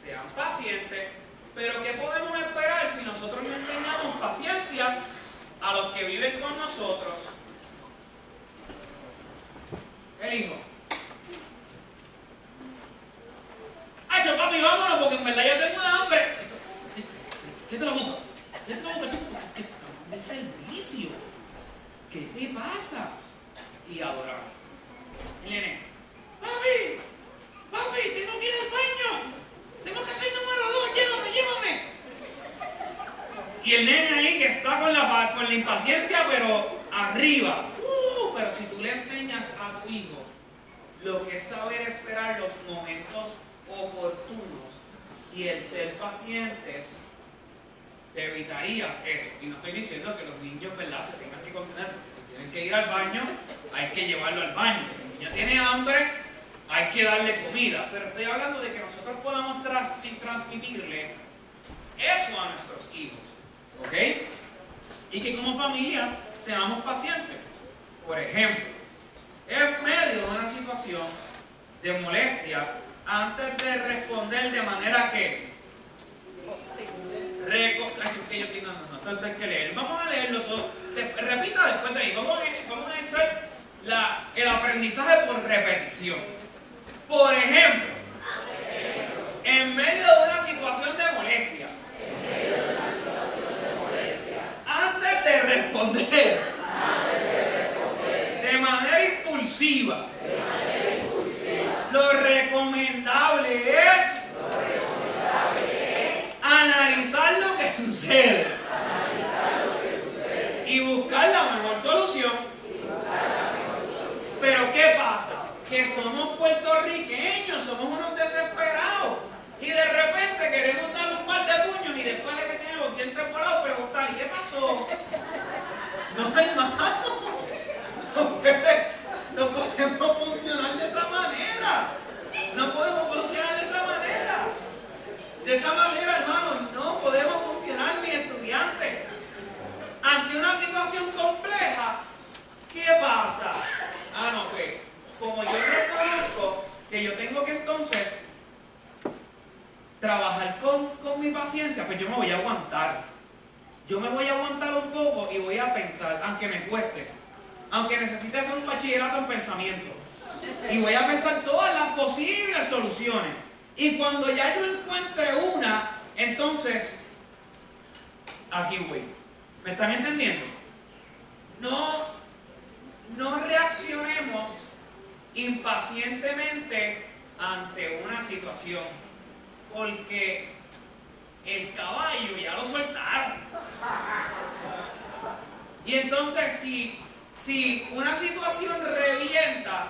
sean pacientes. Pero ¿qué podemos esperar si nosotros no enseñamos paciencia a los que viven con nosotros? El hijo. ¡Acho, papi, vámonos! Porque en verdad ya tengo hambre. ¿Qué te lo busco? ¿Qué te lo busco, chico? ¿Qué servicio? ¿Qué te pasa? Y adoramos. El nene. Papi, tengo que ir al baño. Tengo que hacer número 2, llévame. Y el nene ahí que está con la impaciencia, pero arriba. Pero si tú le enseñas a tu hijo lo que es saber esperar los momentos oportunos y el ser pacientes, te evitarías eso. Y no estoy diciendo que los niños, ¿verdad?, se tengan que contener. Si tienen que ir al baño, hay que llevarlo al baño. Si el niño tiene hambre, hay que darle comida. Pero estoy hablando de que nosotros podamos transmitirle eso a nuestros hijos. ¿Ok? Y que como familia seamos pacientes. Por ejemplo, en medio de una situación de molestia, antes de responder de manera que esto hay que leer. Vamos a leerlo todo. Repita después de ahí. Vamos a hacer el aprendizaje por repetición. Por ejemplo, en medio de una situación de molestia, antes de responder de manera impulsiva, lo recomendable es analizar lo que sucede y buscar la mejor solución. Pero ¿qué pasa? Que somos puertorriqueños, somos unos desesperados y de repente queremos dar un par de puños y después de que tienen los dientes parados preguntar, ¿y qué pasó? No, hermano, no podemos funcionar de esa manera. No podemos funcionar de esa manera. De esa manera, hermanos, no podemos funcionar ni estudiantes. Ante una situación compleja, ¿qué pasa? No, pues, como yo reconozco que yo tengo que entonces trabajar con mi paciencia, pues yo me voy a aguantar. Yo me voy a aguantar un poco y voy a pensar, aunque me cueste, aunque necesite hacer un bachillerato en pensamiento. Y voy a pensar todas las posibles soluciones. Y cuando ya yo encuentre una, entonces, aquí voy. ¿Me están entendiendo? No reaccionemos impacientemente ante una situación, porque el caballo ya lo soltaron. Y entonces, si una situación revienta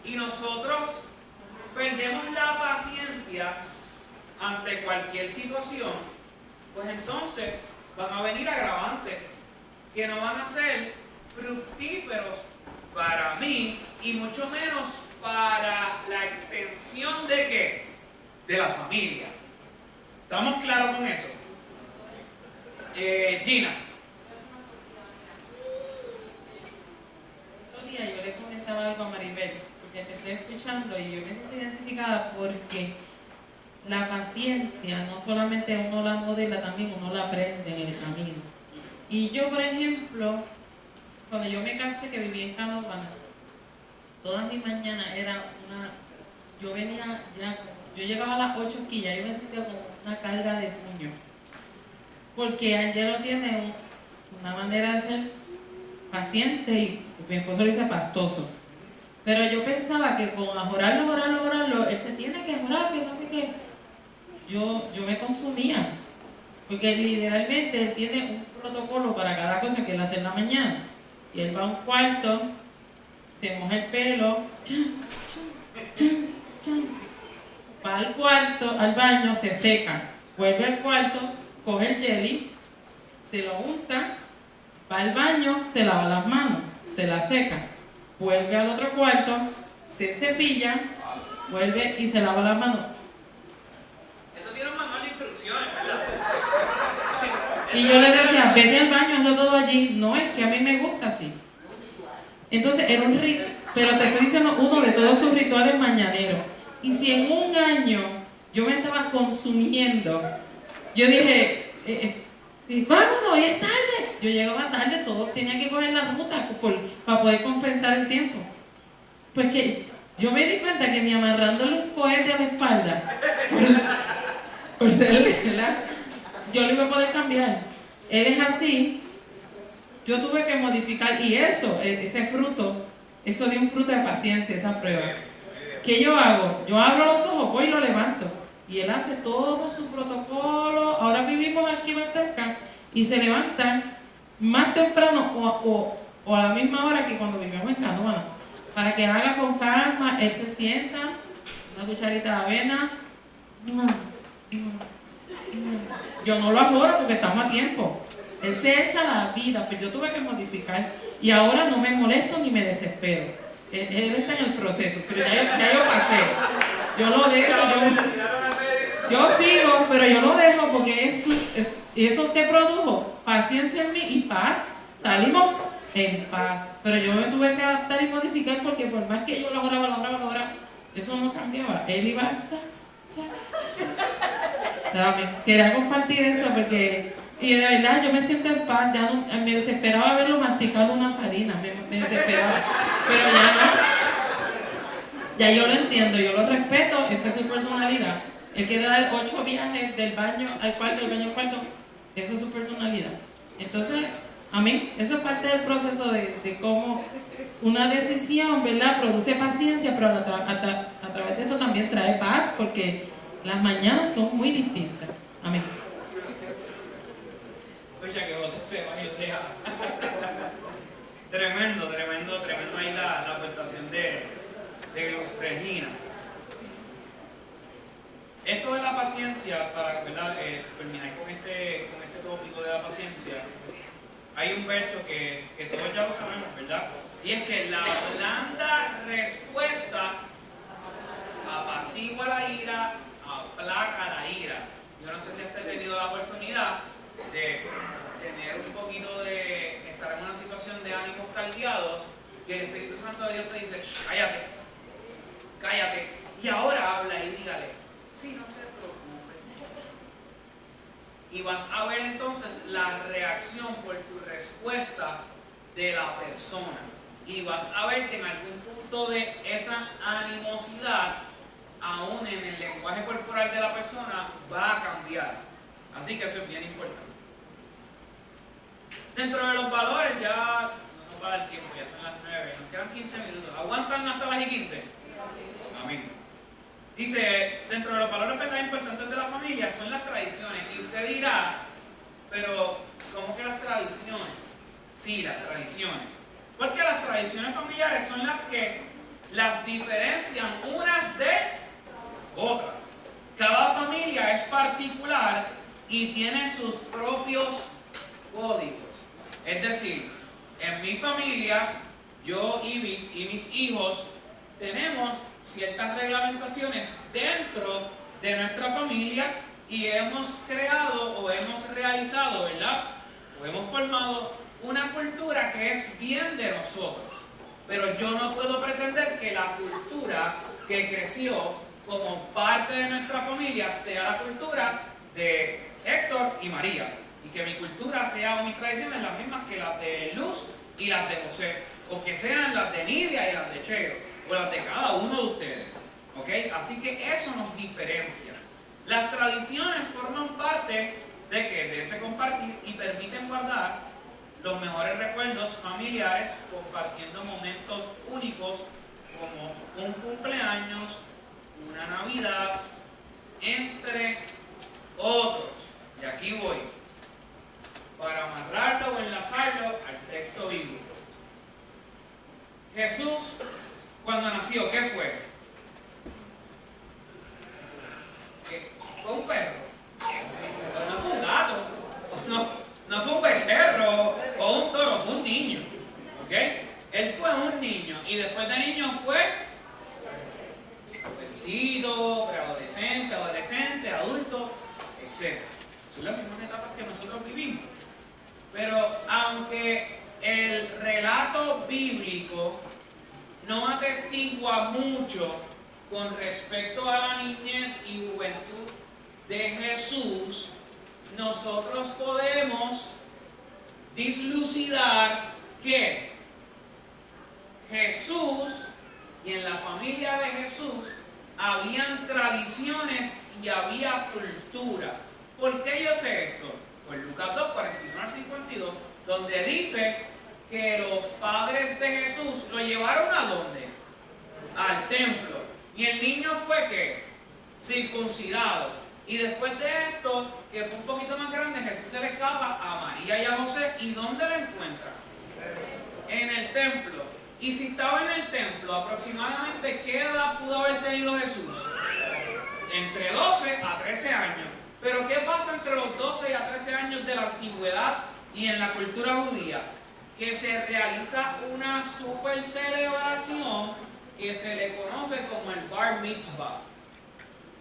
y nosotros perdemos la paciencia ante cualquier situación, pues entonces van a venir agravantes que no van a ser fructíferos para mí y mucho menos para la extensión de ¿qué? De la familia. ¿Estamos claros con eso? Gina. Otro día yo le comentaba algo a Maribel, porque te estoy escuchando y yo me siento identificada porque la paciencia no solamente uno la modela, también uno la aprende en el camino. Y yo, por ejemplo, cuando yo me casé, que vivía en Canóvana, todas mis mañanas era yo venía ya, yo llegaba a las 8 y ya yo me sentía como una carga de puño. Porque Angelo tiene una manera de ser paciente y mi esposo le dice pastoso. Pero yo pensaba que con ajorarlo, él se tiene que ajorar, que no sé qué. Yo me consumía. Porque literalmente él tiene un protocolo para cada cosa que él hace en la mañana. Y él va a un cuarto, se moja el pelo, va al cuarto, al baño, se seca, vuelve al cuarto, coge el jelly, se lo unta, va al baño, se lava las manos, se la seca, vuelve al otro cuarto, se cepilla, vuelve y se lava las manos. Eso tiene un manual de instrucciones, ¿verdad? Y yo le decía, vete al baño, hazlo todo allí. No, es que a mí me gusta así. Entonces era un ritual, pero te estoy diciendo uno de todos sus rituales mañaneros. Y si en un año yo me estaba consumiendo, yo dije, vamos, hoy es tarde. Yo llegaba tarde, todo tenía que coger la ruta para poder compensar el tiempo. Pues que yo me di cuenta que ni amarrándole un cohete a la espalda, por ser, ¿verdad?, yo lo iba a poder cambiar. Él es así. Yo tuve que modificar, y ese fruto, eso dio un fruto de paciencia, esa prueba. ¿Qué yo hago? Yo abro los ojos, voy y lo levanto. Y él hace todo su protocolo. Ahora vivimos aquí más cerca y se levanta más temprano o a la misma hora que cuando vivíamos en Canóvana, para que haga con calma. Él se sienta, una cucharita de avena. Yo no lo ajoro porque estamos a tiempo. Él se echa la vida, pero yo tuve que modificar. Y ahora no me molesto ni me desespero. Él está en el proceso, pero ya yo pasé. Yo lo dejo, yo sigo, pero yo lo dejo porque eso que produjo paciencia en mí y paz. Salimos en paz. Pero yo me tuve que adaptar y modificar porque por más que yo lo lograba, eso no cambiaba. Él iba quería compartir eso porque, y de verdad yo me siento en paz. Ya no, me desesperaba verlo masticar una farina, me desesperaba, pero ya no, ya yo lo entiendo, yo lo respeto, esa es su personalidad. Él quiere dar 8 viajes del baño al cuarto, del baño al cuarto, esa es su personalidad. Entonces, a mí, eso es parte del proceso de cómo una decisión, ¿verdad?, produce paciencia, pero a través de eso también trae paz, porque las mañanas son muy distintas. Amén. Oye, que vos se va y deja. Tremendo ahí la aportación de Luz Regina. Esto de la paciencia, para, ¿verdad?, terminar con este tópico de la paciencia, hay un verso que todos ya lo sabemos, ¿verdad? Y es que la blanda respuesta apacigua la ira, aplaca la ira. Yo no sé si has tenido la oportunidad de tener un poquito de estar en una situación de ánimos caldeados y el Espíritu Santo de Dios te dice, cállate, y ahora habla y dígale, sí, no se preocupe. Y vas a ver entonces la reacción por tu respuesta de la persona. Y vas a ver que en algún punto de esa animosidad, aún en el lenguaje corporal de la persona, va a cambiar. Así que eso es bien importante. Dentro de los valores, ya no nos va a dar tiempo, ya son las 9, nos quedan 15 minutos. ¿Aguantan hasta las 15? Amén. Dice, dentro de los valores, ¿verdad?, importantes de la familia son las tradiciones. Y usted dirá, pero ¿cómo que las tradiciones? Sí, las tradiciones. Porque las tradiciones familiares son las que las diferencian unas de otras. Cada familia es particular y tiene sus propios códigos. Es decir, en mi familia, yo y mis hijos tenemos ciertas reglamentaciones dentro de nuestra familia y hemos creado o hemos realizado, ¿verdad?, o hemos formado una cultura que es bien de nosotros. Pero yo no puedo pretender que la cultura que creció como parte de nuestra familia sea la cultura de Héctor y María, y que mi cultura sea o mis tradiciones las mismas que las de Luz y las de José, o que sean las de Nidia y las de Cheo, o las de cada uno de ustedes, ¿ok? Así que eso nos diferencia. Las tradiciones forman parte de ese compartir y permiten guardar los mejores recuerdos familiares, compartiendo momentos únicos como un cumpleaños, una Navidad, entre otros. Y aquí voy, para amarrarlo o enlazarlo al texto bíblico. Jesús, cuando nació, ¿qué fue? ¿Fue un perro? Pero no fue un gato, no fue un becerro o un toro, fue un niño. ¿Ok? Él fue un niño y después de niño fue jovencito, preadolescente, adolescente, adulto, etc. Son las mismas etapas que nosotros vivimos. Pero aunque el relato bíblico no atestigua mucho con respecto a la niñez y juventud de Jesús, nosotros podemos dislucidar que Jesús y en la familia de Jesús habían tradiciones y había cultura. ¿Por qué yo sé esto? Pues Lucas 2, 41 al 52, donde dice que los padres de Jesús lo llevaron ¿a dónde? Al templo. Y el niño fue ¿qué? Circuncidado. Y después de esto, que fue un poquito más grande, Jesús se le escapa a María y a José. ¿Y dónde lo encuentran? En el templo. Y si estaba en el templo, aproximadamente, ¿qué edad pudo haber tenido Jesús? Entre 12 a 13 años. Pero ¿qué pasa entre los 12 y a 13 años de la antigüedad y en la cultura judía? Que se realiza una super celebración que se le conoce como el Bar Mitzvah,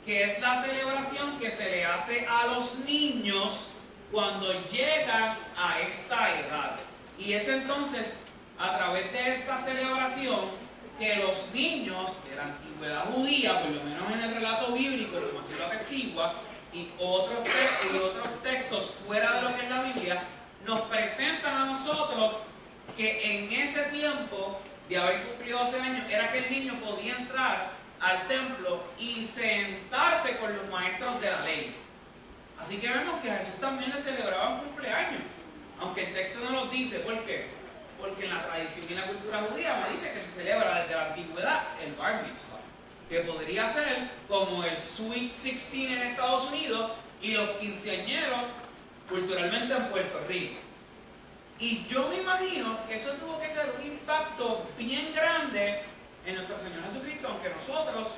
que es la celebración que se le hace a los niños cuando llegan a esta edad. Y es entonces a través de esta celebración que los niños de la antigüedad judía, por lo menos en el relato bíblico, como así lo atestigua, y otros textos fuera de lo que es la Biblia, nos presentan a nosotros que en ese tiempo de haber cumplido 12 años era que el niño podía entrar al templo y sentarse con los maestros de la ley. Así que vemos que a Jesús también le celebraban cumpleaños, aunque el texto no lo dice. ¿Por qué? Porque en la tradición y en la cultura judía me dice que se celebra desde la antigüedad el Bar Mitzvah, que podría ser como el Sweet 16 en Estados Unidos y los quinceañeros culturalmente en Puerto Rico. Y yo me imagino que eso tuvo que ser un impacto bien grande en nuestro Señor Jesucristo, aunque nosotros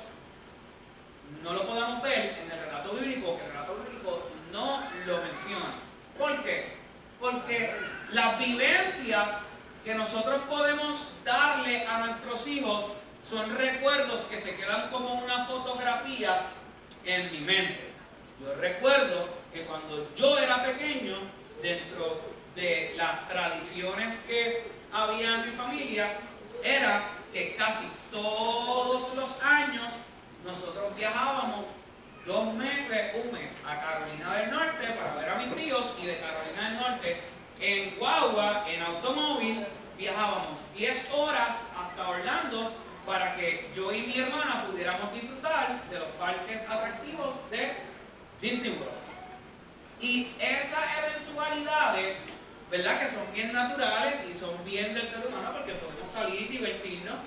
no lo podamos ver en el relato bíblico, que el relato bíblico no lo menciona. ¿Por qué? Porque las vivencias que nosotros podemos darle a nuestros hijos son recuerdos que se quedan como una fotografía en mi mente. Yo recuerdo que cuando yo era pequeño, dentro de las tradiciones que había en mi familia, era que casi todos los años nosotros viajábamos 2 meses, un mes a Carolina del Norte para ver a mis tíos, y de Carolina del Norte en guagua, en automóvil, viajábamos 10 horas hasta Orlando para que yo y mi hermana pudiéramos disfrutar de los parques atractivos de Disney World. Y esas eventualidades, ¿verdad?, que son bien naturales y son bien del ser humano, porque podemos salir y divertirnos,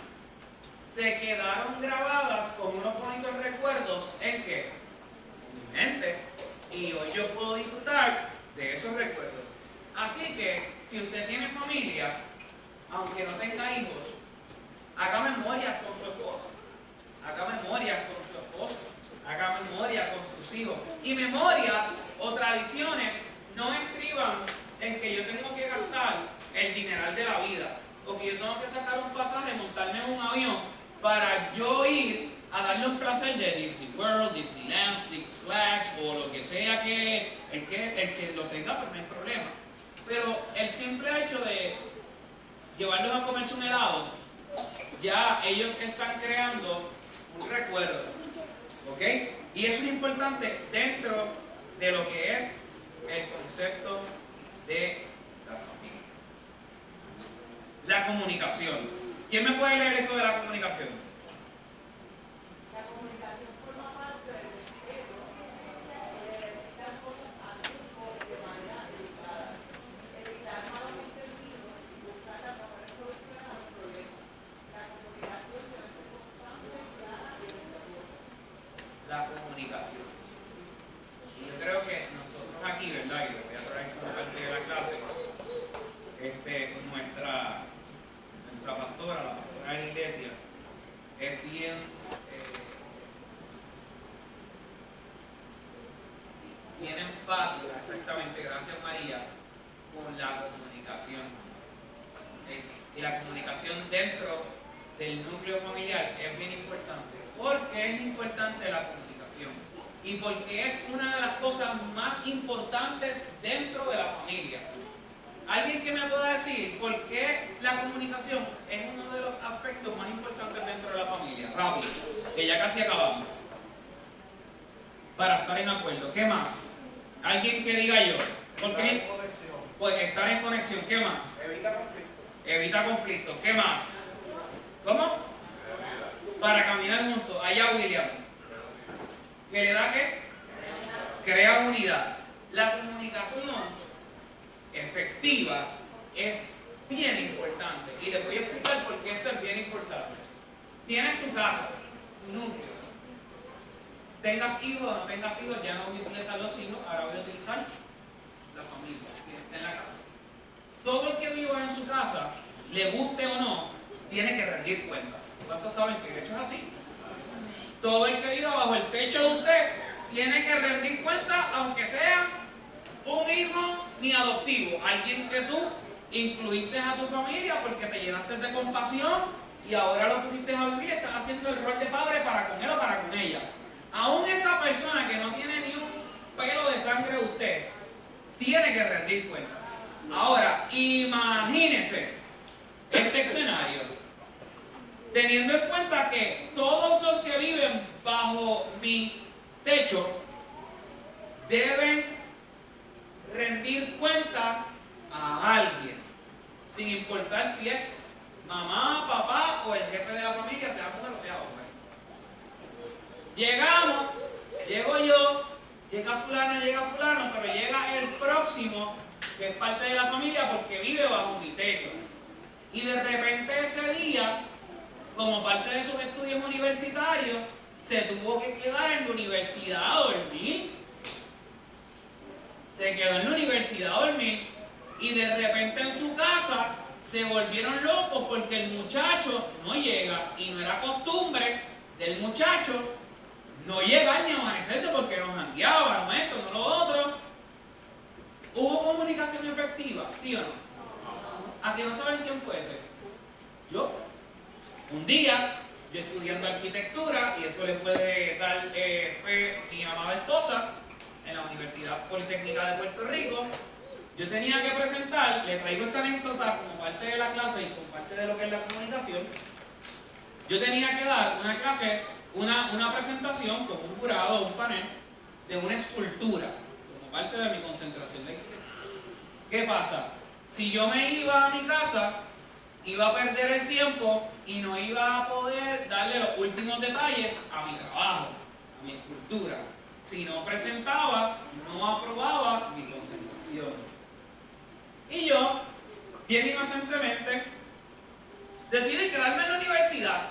se quedaron grabadas con unos bonitos recuerdos ¿en qué? En mi mente. Y hoy yo puedo disfrutar de esos recuerdos. Así que, si usted tiene familia, aunque no tenga hijos, haga memorias con su esposa, haga memorias con su esposo, haga memorias con sus hijos. Y memorias o tradiciones no escriban en que yo tengo que gastar el dineral de la vida, o que yo tengo que sacar un pasaje, montarme en un avión para yo ir a darle un placer de Disney World, Disneyland, Six Flags o lo que sea que el que lo tenga, pues no hay problema. Pero el simple hecho de llevarlos a comerse un helado, ya ellos están creando un recuerdo, ¿ok? Y eso es importante dentro de lo que es el concepto de la familia. La comunicación. ¿Quién me puede leer eso de la comunicación? La comunicación forma parte del respeto, explicar cosas a tiempo de manera educada, evitar malos entendidos y buscar la mejor solución a los problemas. La comunicación se comunicación. Y yo creo que nosotros aquí, ¿verdad? Y lo voy a traer como parte de la clase, nuestra pastora, la pastora de la iglesia, es bien enfática, exactamente, gracias María, con la comunicación. Y la comunicación dentro del núcleo familiar es bien importante. ¿Por qué es importante la comunicación? Y porque es una de las cosas más importantes dentro de la familia. ¿Alguien que me pueda decir por qué la comunicación es uno de los aspectos más importantes dentro de la familia? Rápido, que ya casi acabamos. Para estar en acuerdo. ¿Qué más? ¿Alguien que diga yo? ¿Por qué? Pues estar en conexión. ¿Qué más? Evita conflicto. Evita conflictos. ¿Qué más? ¿Cómo? Para caminar juntos. Allá William. ¿Qué le da qué? Crea unidad. La comunicación efectiva es bien importante. Y les voy a explicar por qué esto es bien importante. Tienes tu casa, tu núcleo. Tengas hijos o no tengas hijos, ya no voy a utilizar los hijos, ahora voy a utilizar la familia que está en la casa. Todo el que viva en su casa, le guste o no, tiene que rendir cuentas. ¿Cuántos saben que eso es así? Todo el que viva bajo el techo de usted tiene que rendir cuentas, aunque sea un hijo ni adoptivo, alguien que tú incluiste a tu familia porque te llenaste de compasión y ahora lo pusiste a vivir, estás haciendo el rol de padre para con él o para con ella. Aún esa persona que no tiene ni un pelo de sangre de usted, tiene que rendir cuenta. Ahora, imagínense este escenario, teniendo en cuenta que todos los que viven bajo mi techo deben rendir cuenta a alguien, sin importar si es mamá, papá o el jefe de la familia, sea mujer o sea hombre. Llegamos, llego yo, llega fulano, pero llega el próximo, que es parte de la familia porque vive bajo mi techo. Y de repente ese día, como parte de sus estudios universitarios, se tuvo que quedar en la universidad a dormir. Se quedó en la universidad a dormir y de repente en su casa se volvieron locos porque el muchacho no llega y no era costumbre del muchacho no llegar ni amanecerse porque nos jangueaba, no esto, no lo otro. ¿Hubo comunicación efectiva? ¿Sí o no? ¿A que no saben quién fue ese? Yo. Un día, yo estudiando arquitectura, y eso le puede dar fe mi amada esposa, en la Universidad Politécnica de Puerto Rico, yo tenía que presentar, le traigo esta anécdota como parte de la clase y como parte de lo que es la comunicación. Yo tenía que dar una clase, una presentación con un jurado, un panel, de una escultura, como parte de mi concentración de arquitectura. ¿Qué pasa? Si yo me iba a mi casa, iba a perder el tiempo y no iba a poder darle los últimos detalles a mi trabajo, a mi escultura. Si no presentaba, no aprobaba mi concentración. Y yo, bien inocentemente, decidí quedarme en la universidad.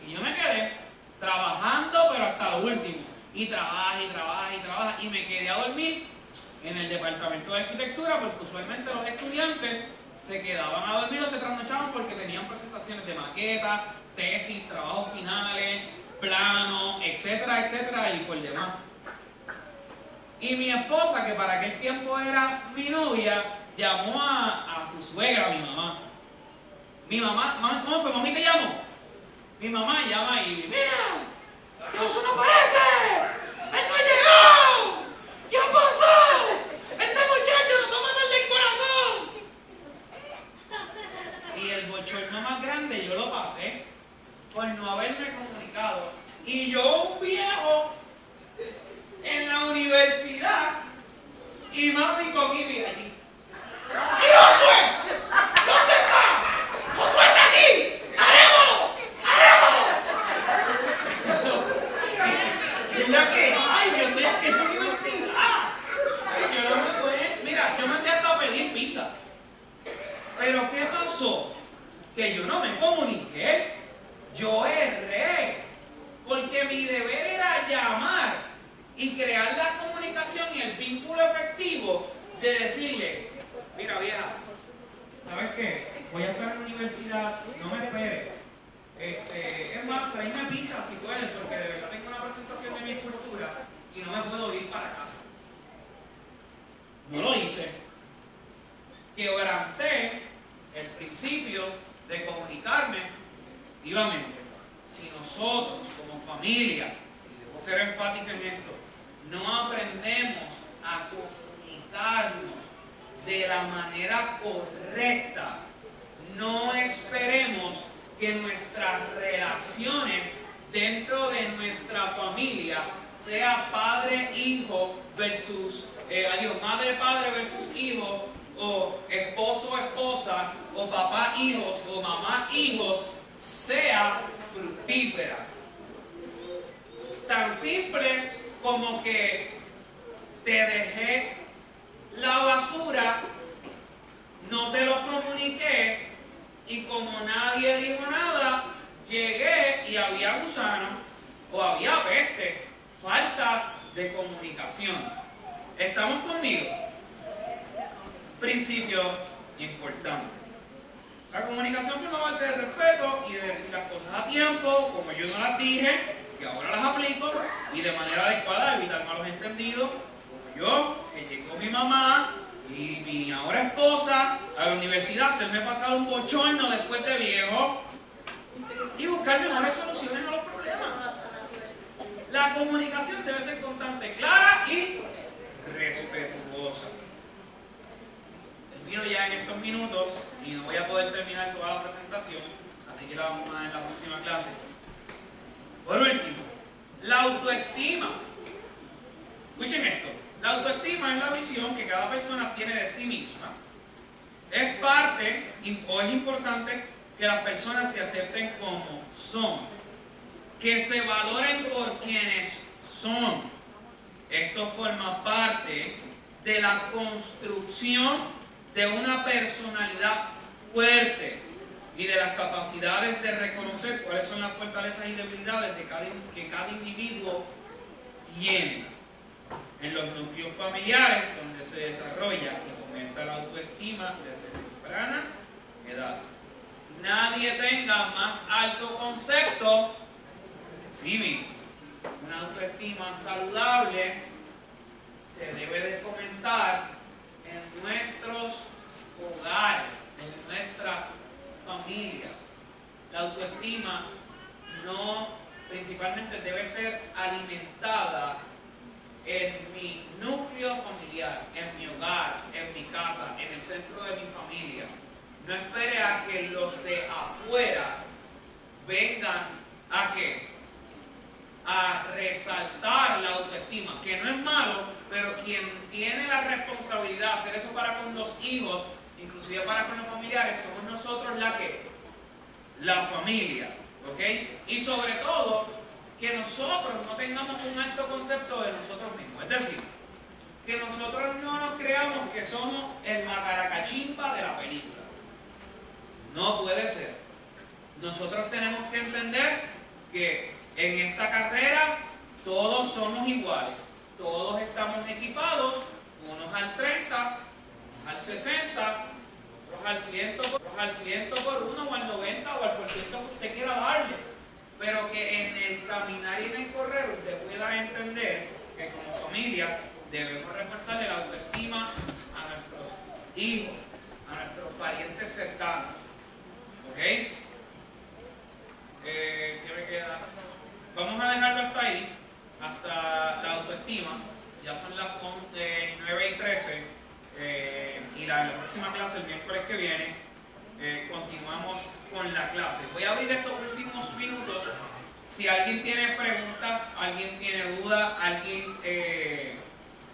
Y yo me quedé trabajando, pero hasta lo último. Y trabaja, y me quedé a dormir en el departamento de arquitectura, porque usualmente los estudiantes se quedaban a dormir o se trasnochaban porque tenían presentaciones de maquetas, tesis, trabajos finales, planos, etcétera, etcétera, y por demás. Y mi esposa, que para aquel tiempo era mi novia, llamó a su suegra, mi mamá. Mi mamá, ¿cómo fue? ¿Mami te llamó? Mi mamá llama y mira, ¡Dios no aparece! ¡Él no ha llegado! ¿Qué pasa? ¡Este muchacho nos va a matar del corazón! Y el bochorno más grande yo lo pasé por no haberme comunicado. Y yo, un viejo, en la universidad, y mami con Ivy allí. ¡Y Josué! ¿Dónde está? ¡Josué está aquí! ¡Harémoslo! Y la que, ay, yo estoy aquí en la universidad. Yo no me puedo, mira, yo mandé hasta a pedir pizza. Pero ¿qué pasó? Que yo no me comuniqué. Yo erré. Porque mi deber era llamar y crear la comunicación y el vínculo efectivo de decirle, mira vieja, ¿sabes qué? Voy a estar en la universidad, no me esperes. Es más, tráeme pizza si puedes, porque de verdad tengo una presentación de mi escultura y no me puedo ir para acá. No lo hice. Quebranté el principio de comunicarme vivamente. Si nosotros como familia, y debo ser enfático en esto, no aprendemos a comunicarnos de la manera correcta, no esperemos que nuestras relaciones dentro de nuestra familia sea padre-hijo versus, madre-padre versus hijo, o esposo-esposa, o papá-hijos, o mamá-hijos, sea fructífera. Tan simple como que te dejé la basura, no te lo comuniqué, y como nadie dijo nada, llegué y había gusano o había peste. Falta de comunicación. ¿Estamos conmigo? Principio importante. La comunicación forma parte del respeto y de decir las cosas a tiempo, como yo no las dije, que ahora las aplico, y de manera adecuada, evitar malos entendidos, como yo, que llegó mi mamá y mi ahora esposa a la universidad, hacerme pasar un bochorno después de viejo y buscar mejores soluciones a los problemas. La comunicación debe ser constante, clara y respetuosa. Termino ya en estos minutos y no voy a poder terminar toda la presentación, así que la vamos a dar en la próxima clase. Por último, la autoestima. Escuchen esto. La autoestima es la visión que cada persona tiene de sí misma. Es parte o es importante que las personas se acepten como son, que se valoren por quienes son. Esto forma parte de la construcción de una personalidad fuerte y de las capacidades de reconocer cuáles son las fortalezas y debilidades que cada individuo tiene. En los núcleos familiares, donde se desarrolla y fomenta la autoestima desde temprana edad. Nadie tenga más alto concepto de sí mismo. Una autoestima saludable se debe de fomentar en nuestros hogares, en nuestras familias. La autoestima principalmente debe ser alimentada en mi núcleo familiar, en mi hogar, en mi casa, en el centro de mi familia. No espere a que los de afuera vengan a ¿qué? A resaltar la autoestima, que no es malo, pero quien tiene la responsabilidad de hacer eso para con los hijos, inclusive para con los familiares, somos nosotros la familia, ¿ok? Y sobre todo, que nosotros no tengamos un alto concepto de nosotros mismos. Es decir, que nosotros no nos creamos que somos el macaracachimba de la película. No puede ser. Nosotros tenemos que entender que en esta carrera todos somos iguales. Todos estamos equipados, unos al 30, al 60, otros al 100 por uno, o al 90, o al por ciento que usted quiera darle. Pero que en el caminar y en el correr usted pueda entender que como familia debemos reforzarle la autoestima a nuestros hijos, a nuestros parientes cercanos. ¿Ok? ¿Qué me queda? Vamos a dejarlo hasta ahí, hasta la autoestima. Ya son las 9:13 y en la próxima clase, el miércoles que viene, continuamos con la clase. Voy a abrir estos últimos minutos. Si alguien tiene preguntas, alguien tiene dudas, alguien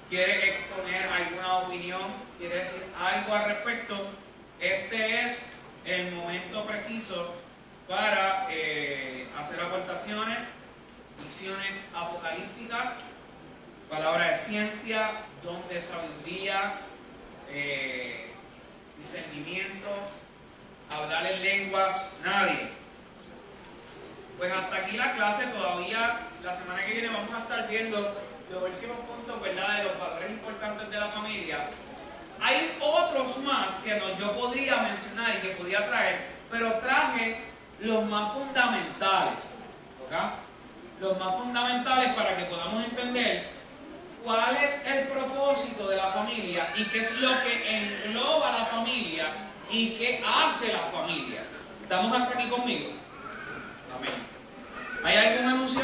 quiere exponer alguna opinión, quiere decir algo al respecto, este es el momento preciso para hacer aportaciones, visiones apocalípticas, palabra de ciencia, don de sabiduría, discernimiento, hablar en lenguas, nadie. Pues hasta aquí la clase. Todavía la semana que viene vamos a estar viendo los últimos puntos, ¿verdad?, de los valores importantes de la familia. Hay otros más que yo podría mencionar y que podía traer, pero traje los más fundamentales, ¿ok? Los más fundamentales para que podamos entender cuál es el propósito de la familia y qué es lo que engloba la familia y qué hace la familia. ¿Estamos hasta aquí conmigo? Amén. ¿Hay algún anuncio?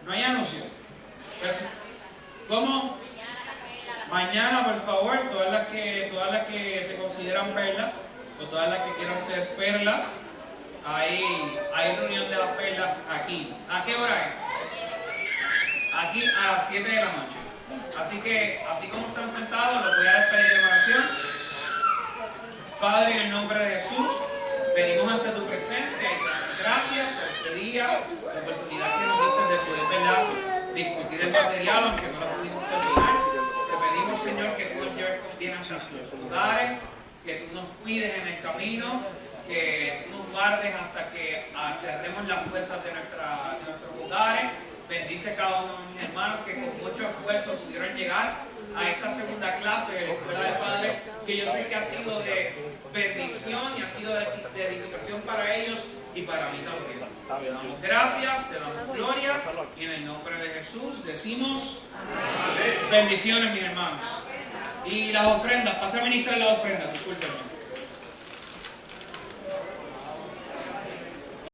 ¿No hay anuncio? Pues, ¿cómo? Mañana, por favor, todas las que se consideran perlas o todas las que quieran ser perlas, hay reunión de las perlas aquí. ¿A qué hora es? Aquí a las 7 de la noche. Así que, así como están sentados, los voy a despedir en oración. Padre, en el nombre de Jesús, venimos ante tu presencia y te damos gracias por este día, la oportunidad que nos diste de poder, ¿verdad?, discutir el material, aunque no lo pudimos terminar. Te pedimos, Señor, que tú nos lleves con bien hacia nuestros lugares, que tú nos cuides en el camino, que tú nos guardes hasta que cerremos las puertas de nuestros hogares. Bendice cada uno de mis hermanos que con mucho esfuerzo pudieron llegar a esta segunda clase de la Escuela del Padre, que yo sé que ha sido de bendición y ha sido de edificación para ellos y para mí también. Te damos gracias, te damos gloria y en el nombre de Jesús decimos amén. Bendiciones, mis hermanos. Y las ofrendas, pasa a ministrar las ofrendas, discúlpenme.